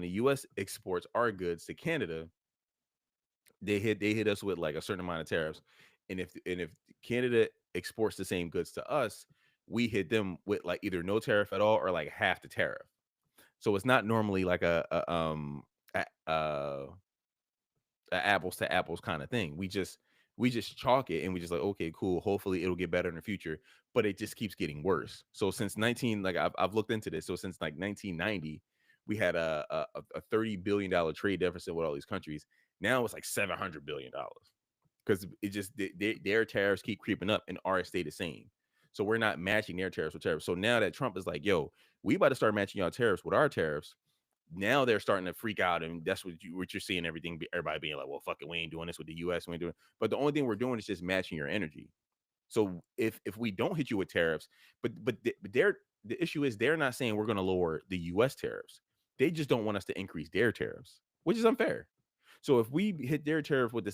U.S. exports our goods to Canada, they hit us with like a certain amount of tariffs, and if Canada exports the same goods to us, we hit them with like either no tariff at all or like half the tariff. So it's not normally like a apples to apples kind of thing. We just chalk it and we just like, okay, cool. Hopefully it'll get better in the future, but it just keeps getting worse. So since I've looked into this. So since like 1990, we had a $30 billion trade deficit with all these countries. Now it's like $700 billion because it just their tariffs keep creeping up and ours stay the same. So we're not matching their tariffs with tariffs. So now that Trump is like, yo, we about to start matching y'all tariffs with our tariffs, now they're starting to freak out, and that's what you're seeing. Everybody being like, well, fuck it, we ain't doing this with the U.S. We ain't doing. But the only thing we're doing is just matching your energy. So if we don't hit you with tariffs, but the issue is they're not saying we're going to lower the U.S. tariffs. They just don't want us to increase their tariffs, which is unfair. So if we hit their tariff with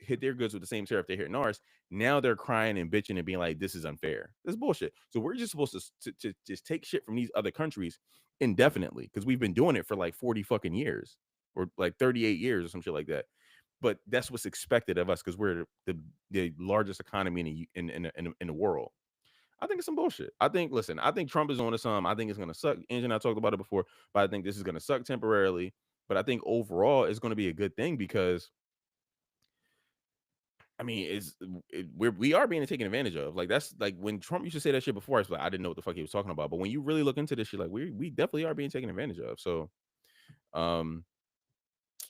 hit their goods with the same tariff they hit in ours, now they're crying and bitching and being like, this is unfair. This is bullshit. So we're just supposed to just take shit from these other countries indefinitely, because we've been doing it for like 40 fucking years or like 38 years or some shit like that. But that's what's expected of us because we're the largest economy in the world. I think it's some bullshit. I think Trump is on to something. I think it's gonna suck. Angie and I talked about it before, but I think this is gonna suck temporarily. But I think overall it's gonna be a good thing because I mean, we are being taken advantage of. Like that's like when Trump used to say that shit before, I was like, I didn't know what the fuck he was talking about. But when you really look into this shit, like we definitely are being taken advantage of. So,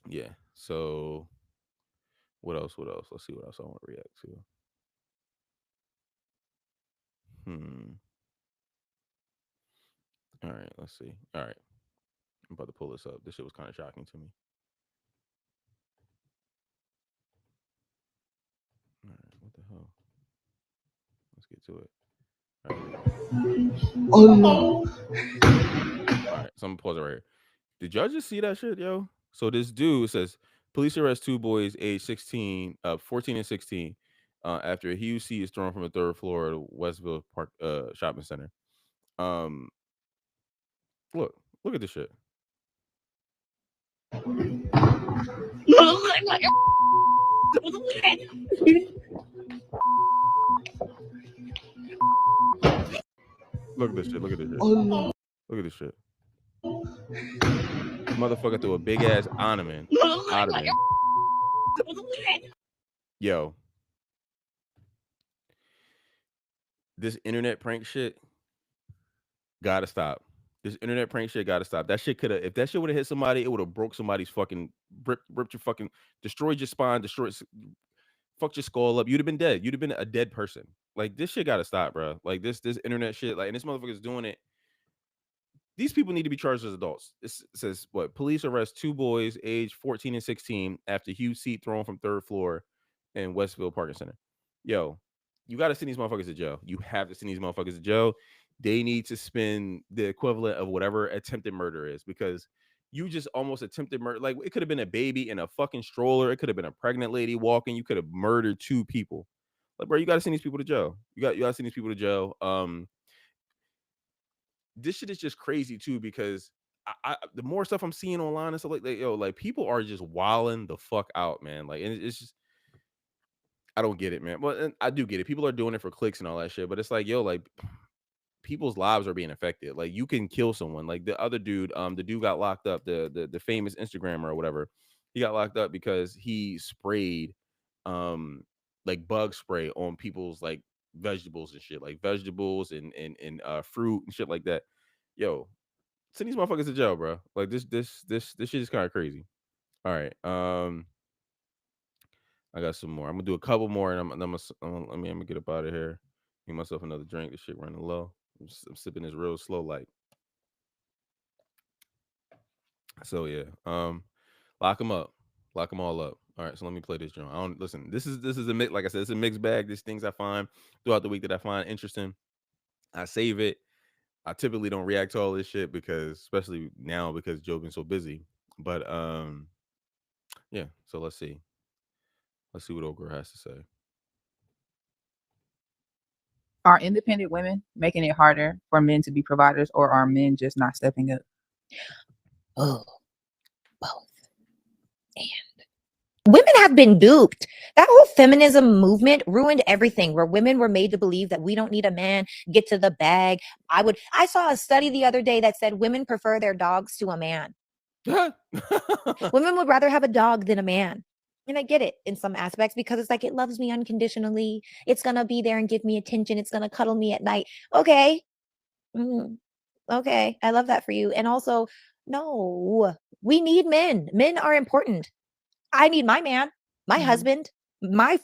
yeah. So, what else? Let's see what else I want to react to. All right, let's see. All right, I'm about to pull this up. This shit was kind of shocking to me. All right, what the hell? Let's get to it. All right. All right, so I'm gonna pause it right here. Did y'all just see that shit, yo? So this dude says police arrest 2 boys aged 14 and 16 after a huge seat is thrown from the 3rd floor of Westville Park shopping center. Look at this shit. Look at this shit. Look at this shit. Motherfucker threw a big ass ottoman. Yo. This internet prank shit gotta stop. This internet prank shit gotta stop. That shit if that shit would have hit somebody, it would have broke somebody's fucking, ripped your fucking, destroyed your spine, fucked your skull up. You'd have been dead. You'd have been a dead person. Like this shit gotta stop, bro. Like this internet shit, like, and this motherfucker's doing it. These people need to be charged as adults. It says what? Police arrest 2 boys aged 14 and 16 after huge seat thrown from 3rd floor in Westville Parking Center. Yo, you got to send these motherfuckers to jail. You have to send these motherfuckers to jail. They need to spend the equivalent of whatever attempted murder is, because you just almost attempted murder. Like it could have been a baby in a fucking stroller. It could have been a pregnant lady walking. You could have murdered 2 people. Like, bro, you got to send these people to jail. You got to send these people to jail. This shit is just crazy too, because I the more stuff I'm seeing online and stuff like that, yo, like people are just wilding the fuck out, man. Like, and it's just, I don't get it, man. Well, I do get it. People are doing it for clicks and all that shit, but it's like, yo, like people's lives are being affected. Like you can kill someone. Like the other dude, the dude got locked up, the famous Instagrammer or whatever. He got locked up because he sprayed like bug spray on people's like vegetables and shit, like vegetables and fruit and shit like that. Yo, send these motherfuckers to jail, bro. Like this shit is kind of crazy. All right, I got some more. I'm gonna do a couple more, and I'm gonna get up out of here. Get myself another drink. This shit running low. I'm sipping this real slow, like. So yeah, lock them up, lock them all up. All right, so let me play this joint. I don't listen. This is a mix. Like I said, it's a mixed bag. There's things I find throughout the week that I find interesting. I save it. I typically don't react to all this shit because, especially now, because Joe's been so busy. But yeah. So let's see. Let's see what old girl has to say. Are independent women making it harder for men to be providers, or are men just not stepping up? Oh, both. And women have been duped. That whole feminism movement ruined everything, where women were made to believe that we don't need a man, get to the bag. I saw a study the other day that said women prefer their dogs to a man. Women would rather have a dog than a man. And I get it in some aspects, because it's like, it loves me unconditionally. It's going to be there and give me attention. It's going to cuddle me at night. Okay. Okay. I love that for you. And also, no, we need men. Men are important. I need my man, my husband, my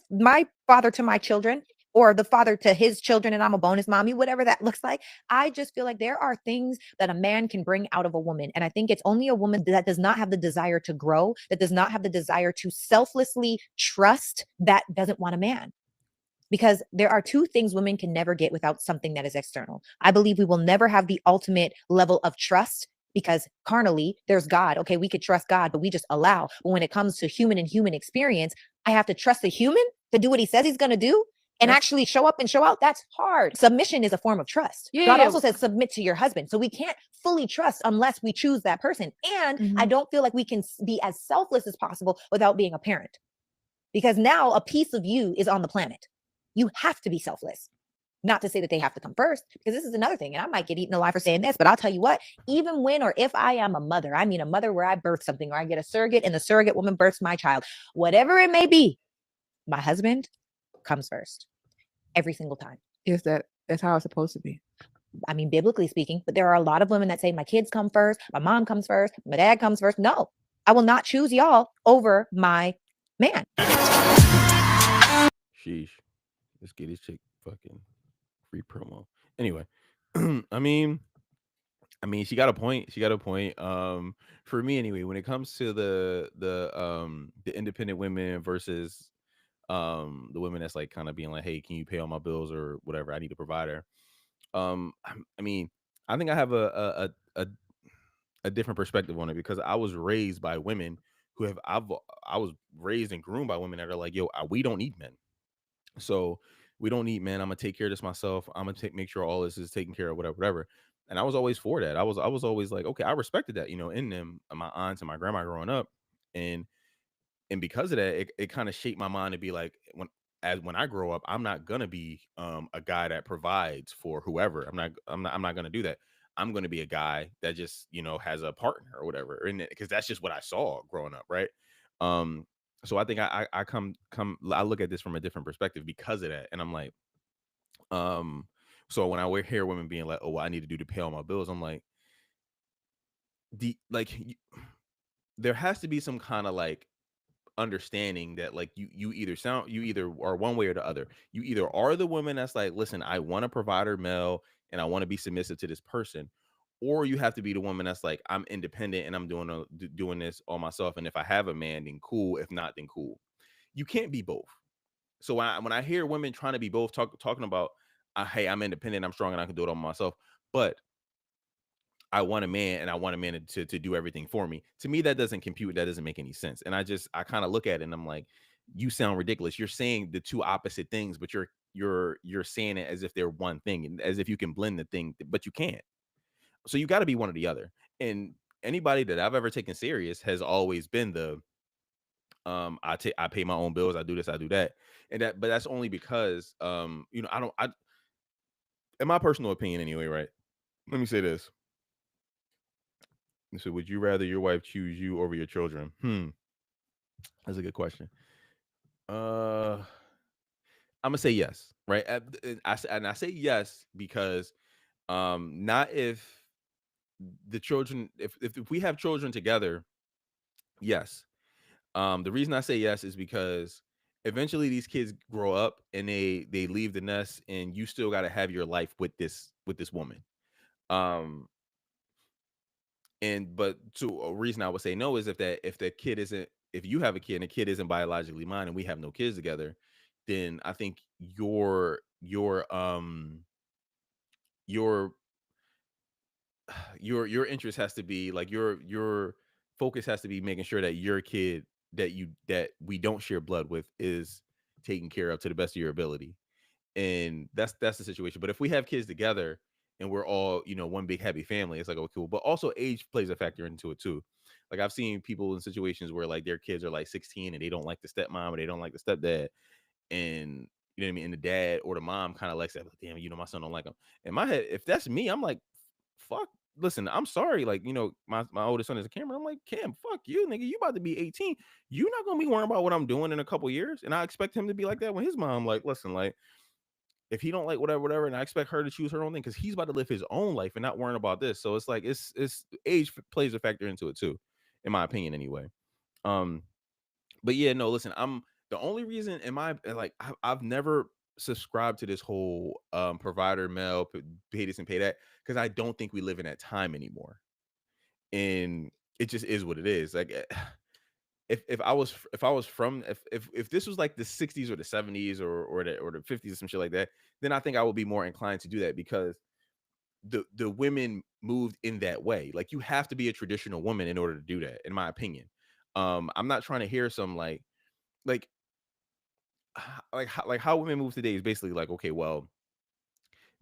father to my children. or the father to his children and I'm a bonus mommy, whatever that looks like. I just feel like there are things that a man can bring out of a woman. And I think it's only a woman that does not have the desire to grow, that does not have the desire to selflessly trust, that doesn't want a man. Because there are two things women can never get without something that is external. I believe we will never have the ultimate level of trust because carnally, there's God. Okay, we could trust God, but we just allow. But when it comes to human and human experience, I have to trust the human to do what he says he's going to do and actually show up and show out. That's hard. Submission is a form of trust. Yeah. God also says submit to your husband. So we can't fully trust unless we choose that person. And I don't feel like we can be as selfless as possible without being a parent. Because now a piece of you is on the planet. You have to be selfless. Not to say that they have to come first, because this is another thing. And I might get eaten alive for saying this, but I'll tell you what, even when or if I am a mother, I mean a mother where I birth something or I get a surrogate and the surrogate woman births my child, whatever it may be, my husband comes first every single time. That's how it's supposed to be. I mean, biblically speaking, but there are a lot of women that say my kids come first, my mom comes first, my dad comes first. No, I will not choose y'all over my man. Sheesh. Let's get this chick fucking free promo. Anyway, I mean, she got a point. She got a point. For me anyway, when it comes to the independent women versus the women that's like kind of being like, hey, can you pay all my bills or whatever? I need a provider. I mean, I think I have a different perspective on it because I was raised by women who have I was raised and groomed by women that are like, yo, we don't need men. So we don't need men. I'm gonna take care of this myself. I'm gonna make sure all this is taken care of, whatever. And I was always for that. I was always like, okay, I respected that, in them, my aunts and my grandma growing up, and because of that, it kind of shaped my mind to be like, when I grow up, I'm not gonna be a guy that provides for whoever. I'm not gonna do that. I'm gonna be a guy that just has a partner or whatever, and because that's just what I saw growing up, right? So I think I look at this from a different perspective because of that. And I'm like, so when I hear women being like, oh, well, I need to do to pay all my bills, I'm like, there has to be some kind of like understanding that like you either are one way or the other. You either are the woman that's like, listen, I want a provider male and I want to be submissive to this person, or you have to be the woman that's like, I'm independent and I'm doing this all myself. And if I have a man, then cool. If not, then cool. You can't be both. So when I hear women trying to be both, talking about, hey, I'm independent, I'm strong, and I can do it all myself, but I want a man and I want a man to do everything for me. To me, that doesn't compute. That doesn't make any sense. And I kind of look at it and I'm like, you sound ridiculous. You're saying the two opposite things, but you're saying it as if they're one thing, and as if you can blend the thing, but you can't. So you got to be one or the other. And anybody that I've ever taken serious has always been the I pay my own bills, I do this, I do that. But that's only because in my personal opinion anyway, right? Let me say this. So would you rather your wife choose you over your children? That's a good question. I'm gonna say yes, right? I say yes because not if the children, if we have children together, yes. The reason I say yes is because eventually these kids grow up and they leave the nest, and you still got to have your life with this woman. But to a reason I would say no is if you have a kid and the kid isn't biologically mine and we have no kids together, then I think your interest has to be like your focus has to be making sure that your kid that we don't share blood with is taken care of to the best of your ability. And that's the situation. But if we have kids together and we're all one big happy family, it's like, oh, cool. But also age plays a factor into it too. Like I've seen people in situations where like their kids are like 16 and they don't like the stepmom or they don't like the stepdad, and you know what I mean, and the dad or the mom kind of likes that, like, damn, my son don't like him. In my head, if that's me, I'm like, fuck, listen, I'm sorry. Like, my oldest son is a Cameron. I'm like, Cam, fuck you, nigga. You about to be 18. You're not gonna be worrying about what I'm doing in a couple years. And I expect him to be like that when his mom, like, listen, like, if he don't like whatever, and I expect her to choose her own thing because he's about to live his own life and not worrying about this. So it's like it's age plays a factor into it too, in my opinion, anyway. But yeah, no, listen, I'm the only reason I've never subscribe to this whole provider male pay this and pay that, because I don't think we live in that time anymore. And it just is what it is. Like if I was from if this was like the 60s or the 70s or the 50s or some shit like that, then I think I would be more inclined to do that, because the women moved in that way. Like, you have to be a traditional woman in order to do that, in my opinion. I'm not trying to hear some like how women move today is basically like, okay, well,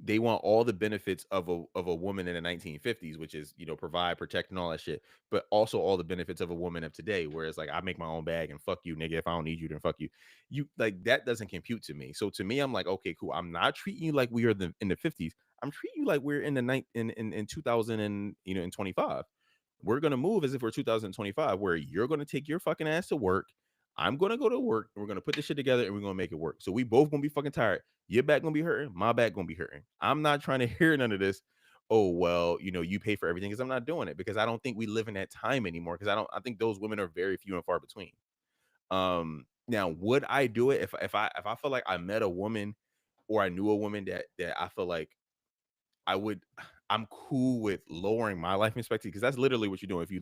they want all the benefits of a woman in the 1950s, which is, you know, provide, protect, and all that shit, but also all the benefits of a woman of today, whereas like, I make my own bag and fuck you, nigga. If I don't need you, then fuck you. You like, that doesn't compute to me. So to me, I'm like, okay, cool. I'm not treating you like we are in the 50s. I'm treating you like we're in the in 2000 and, you know, in 25. We're gonna move as if we're 2025, where you're gonna take your fucking ass to work. I'm gonna go to work, and we're gonna put this shit together, and we're gonna make it work. So we both gonna be fucking tired. Your back gonna be hurting, my back gonna be hurting. I'm not trying to hear none of this. Oh, well, you know, you pay for everything, because I'm not doing it, because I don't think we live in that time anymore. Because I think those women are very few and far between. Now, would I do it if I felt like I met a woman, or I knew a woman that I feel like I'm cool with lowering my life expectancy, because that's literally what you're doing. If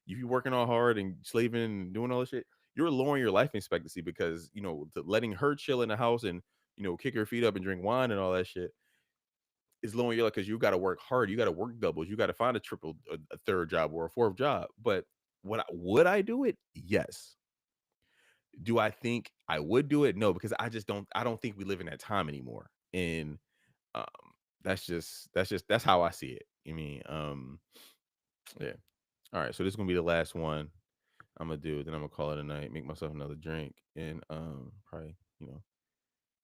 you're working all hard and slaving and doing all this shit, you're lowering your life expectancy, because, you know, letting her chill in the house and, you know, kick her feet up and drink wine and all that shit is lowering your life, because you got to work hard, you got to work doubles, you got to find a third job or a fourth job. But would I do it? Yes. Do I think I would do it? No, because I don't think we live in that time anymore. And um that's how I see it. I mean, yeah. All right, so this is gonna be the last one I'm gonna do. Then I'm gonna call it a night, make myself another drink, and probably, you know,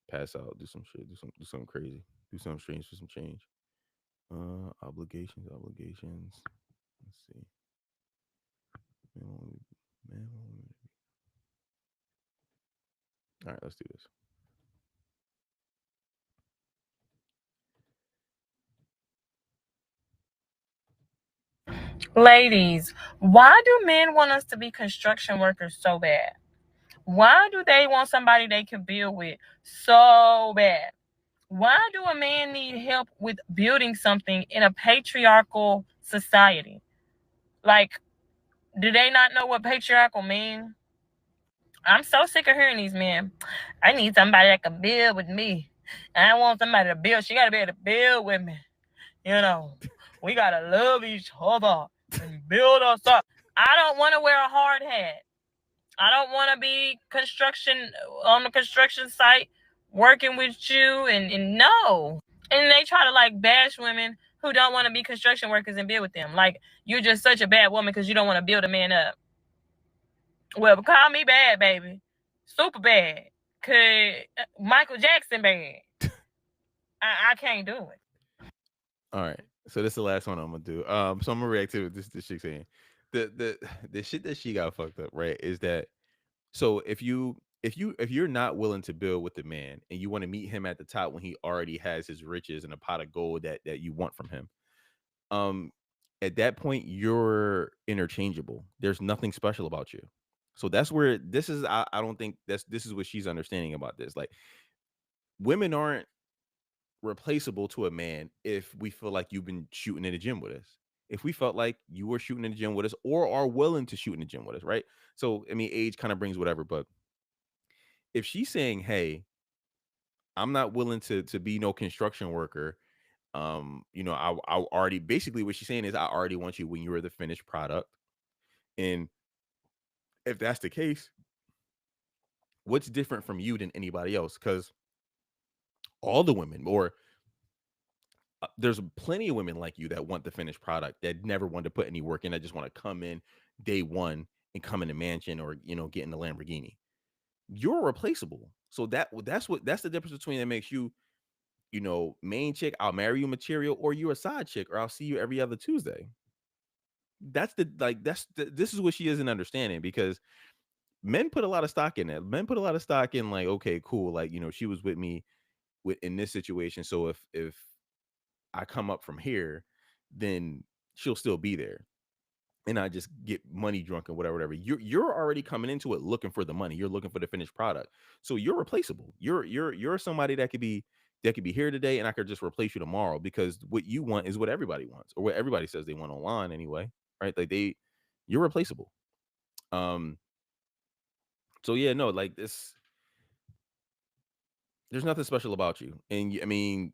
pass out, do some shit, do something crazy, do something strange for some change. Obligations. Let's see. Man, all right, let's do this. Ladies, why do men want us to be construction workers so bad? Why do they want somebody they can build with so bad? Why do a man need help with building something in a patriarchal society? Like, do they not know what patriarchal means? I'm so sick of hearing these men. I need somebody that can build with me. I want somebody to build. She got to be able to build with me. You know, we got to love each other and build us up. I don't want to wear a hard hat. I don't want to be on the construction site working with you and no. And they try to like bash women who don't want to be construction workers and build with them. Like, you're just such a bad woman because you don't want to build a man up. Well, call me bad, baby. Super bad. Cause Michael Jackson bad. I can't do it. All right. So this is the last one I'm gonna do. So I'm gonna react to this chick saying. The shit that she got fucked up, right? Is that, so if you're not willing to build with the man, and you want to meet him at the top when he already has his riches and a pot of gold that you want from him, at that point you're interchangeable. There's nothing special about you. So that's where this is. I don't think this is what she's understanding about this. Like, women aren't replaceable to a man if we feel like you've been shooting in the gym with us. If we felt like you were shooting in the gym with us, or are willing to shoot in the gym with us, right? So, I mean, age kind of brings whatever, but if she's saying, hey, I'm not willing to be no construction worker, you know, I already, basically what she's saying is, I already want you when you are the finished product. And if that's the case, what's different from you than anybody else? Because all the women, or there's plenty of women like you that want the finished product, that never want to put any work in, that just want to come in day one and come in a mansion, or, you know, get in the Lamborghini. You're replaceable. So that's the difference between that makes you, you know, main chick, I'll marry you material, or you're a side chick, or I'll see you every other Tuesday. This is what she isn't understanding, because men put a lot of stock in that. Men put a lot of stock in, like, okay, cool, like, you know, she was with me in this situation, so if I come up from here, then she'll still be there. and not just get money drunk and whatever. You're already coming into it looking for the money. You're looking for the finished product. So you're replaceable. You're somebody that could be here today, and I could just replace you tomorrow, because what you want is what everybody wants, or what everybody says they want online anyway, right? Like you're replaceable. So yeah, no, like this, there's nothing special about you. And I mean,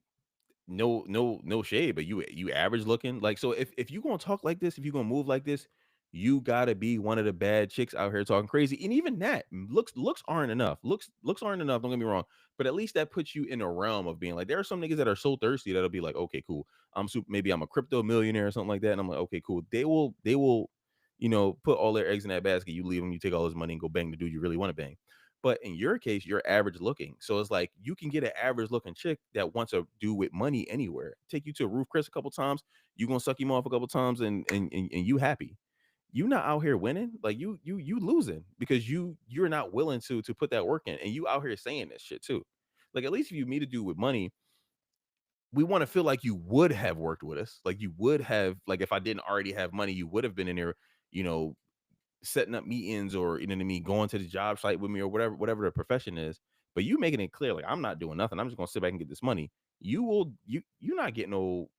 no shade, but you average looking. Like, so if you gonna talk like this, if you gonna move like this, you gotta be one of the bad chicks out here talking crazy. And even that, looks aren't enough. Looks aren't enough, don't get me wrong. But at least that puts you in a realm of being like, there are some niggas that are so thirsty that'll be like, okay, cool, maybe I'm a crypto millionaire or something like that, and I'm like, okay, cool. They will put all their eggs in that basket. You leave them, you take all this money and go bang the dude you really want to bang. But in your case, you're average looking. So it's like you can get an average looking chick that wants to do with money anywhere. Take you to a Roof Chris a couple times. You gonna suck him off a couple times, and you happy. You not out here winning. Like you losing, because you're not willing to put that work in, and you out here saying this shit too. Like, at least if you meet a dude with money, we want to feel like you would have worked with us. Like you would have, like, if I didn't already have money, you would have been in there, setting up meetings, or going to the job site with me, or whatever the profession is. But you making it clear, like, I'm not doing nothing, I'm just gonna sit back and get this money. You're not getting no,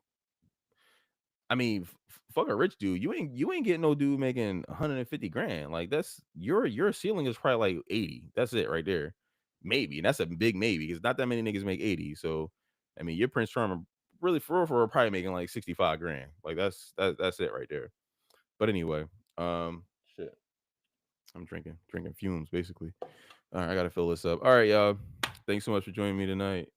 I mean, fuck a rich dude. You ain't getting no dude making 150 grand. Like, that's your ceiling is probably like 80. That's it right there. Maybe. And that's a big maybe, because not that many niggas make 80. So I mean, your Prince Charmer really for probably making like 65 grand. Like, that's it right there. But anyway, shit. I'm drinking fumes, basically. All right, I gotta fill this up. All right, y'all. Thanks so much for joining me tonight.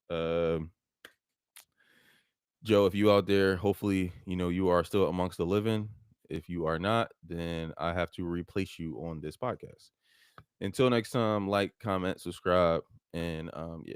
Joe, if you out there, hopefully, you are still amongst the living. If you are not, then I have to replace you on this podcast. Until next time, like, comment, subscribe, and yeah.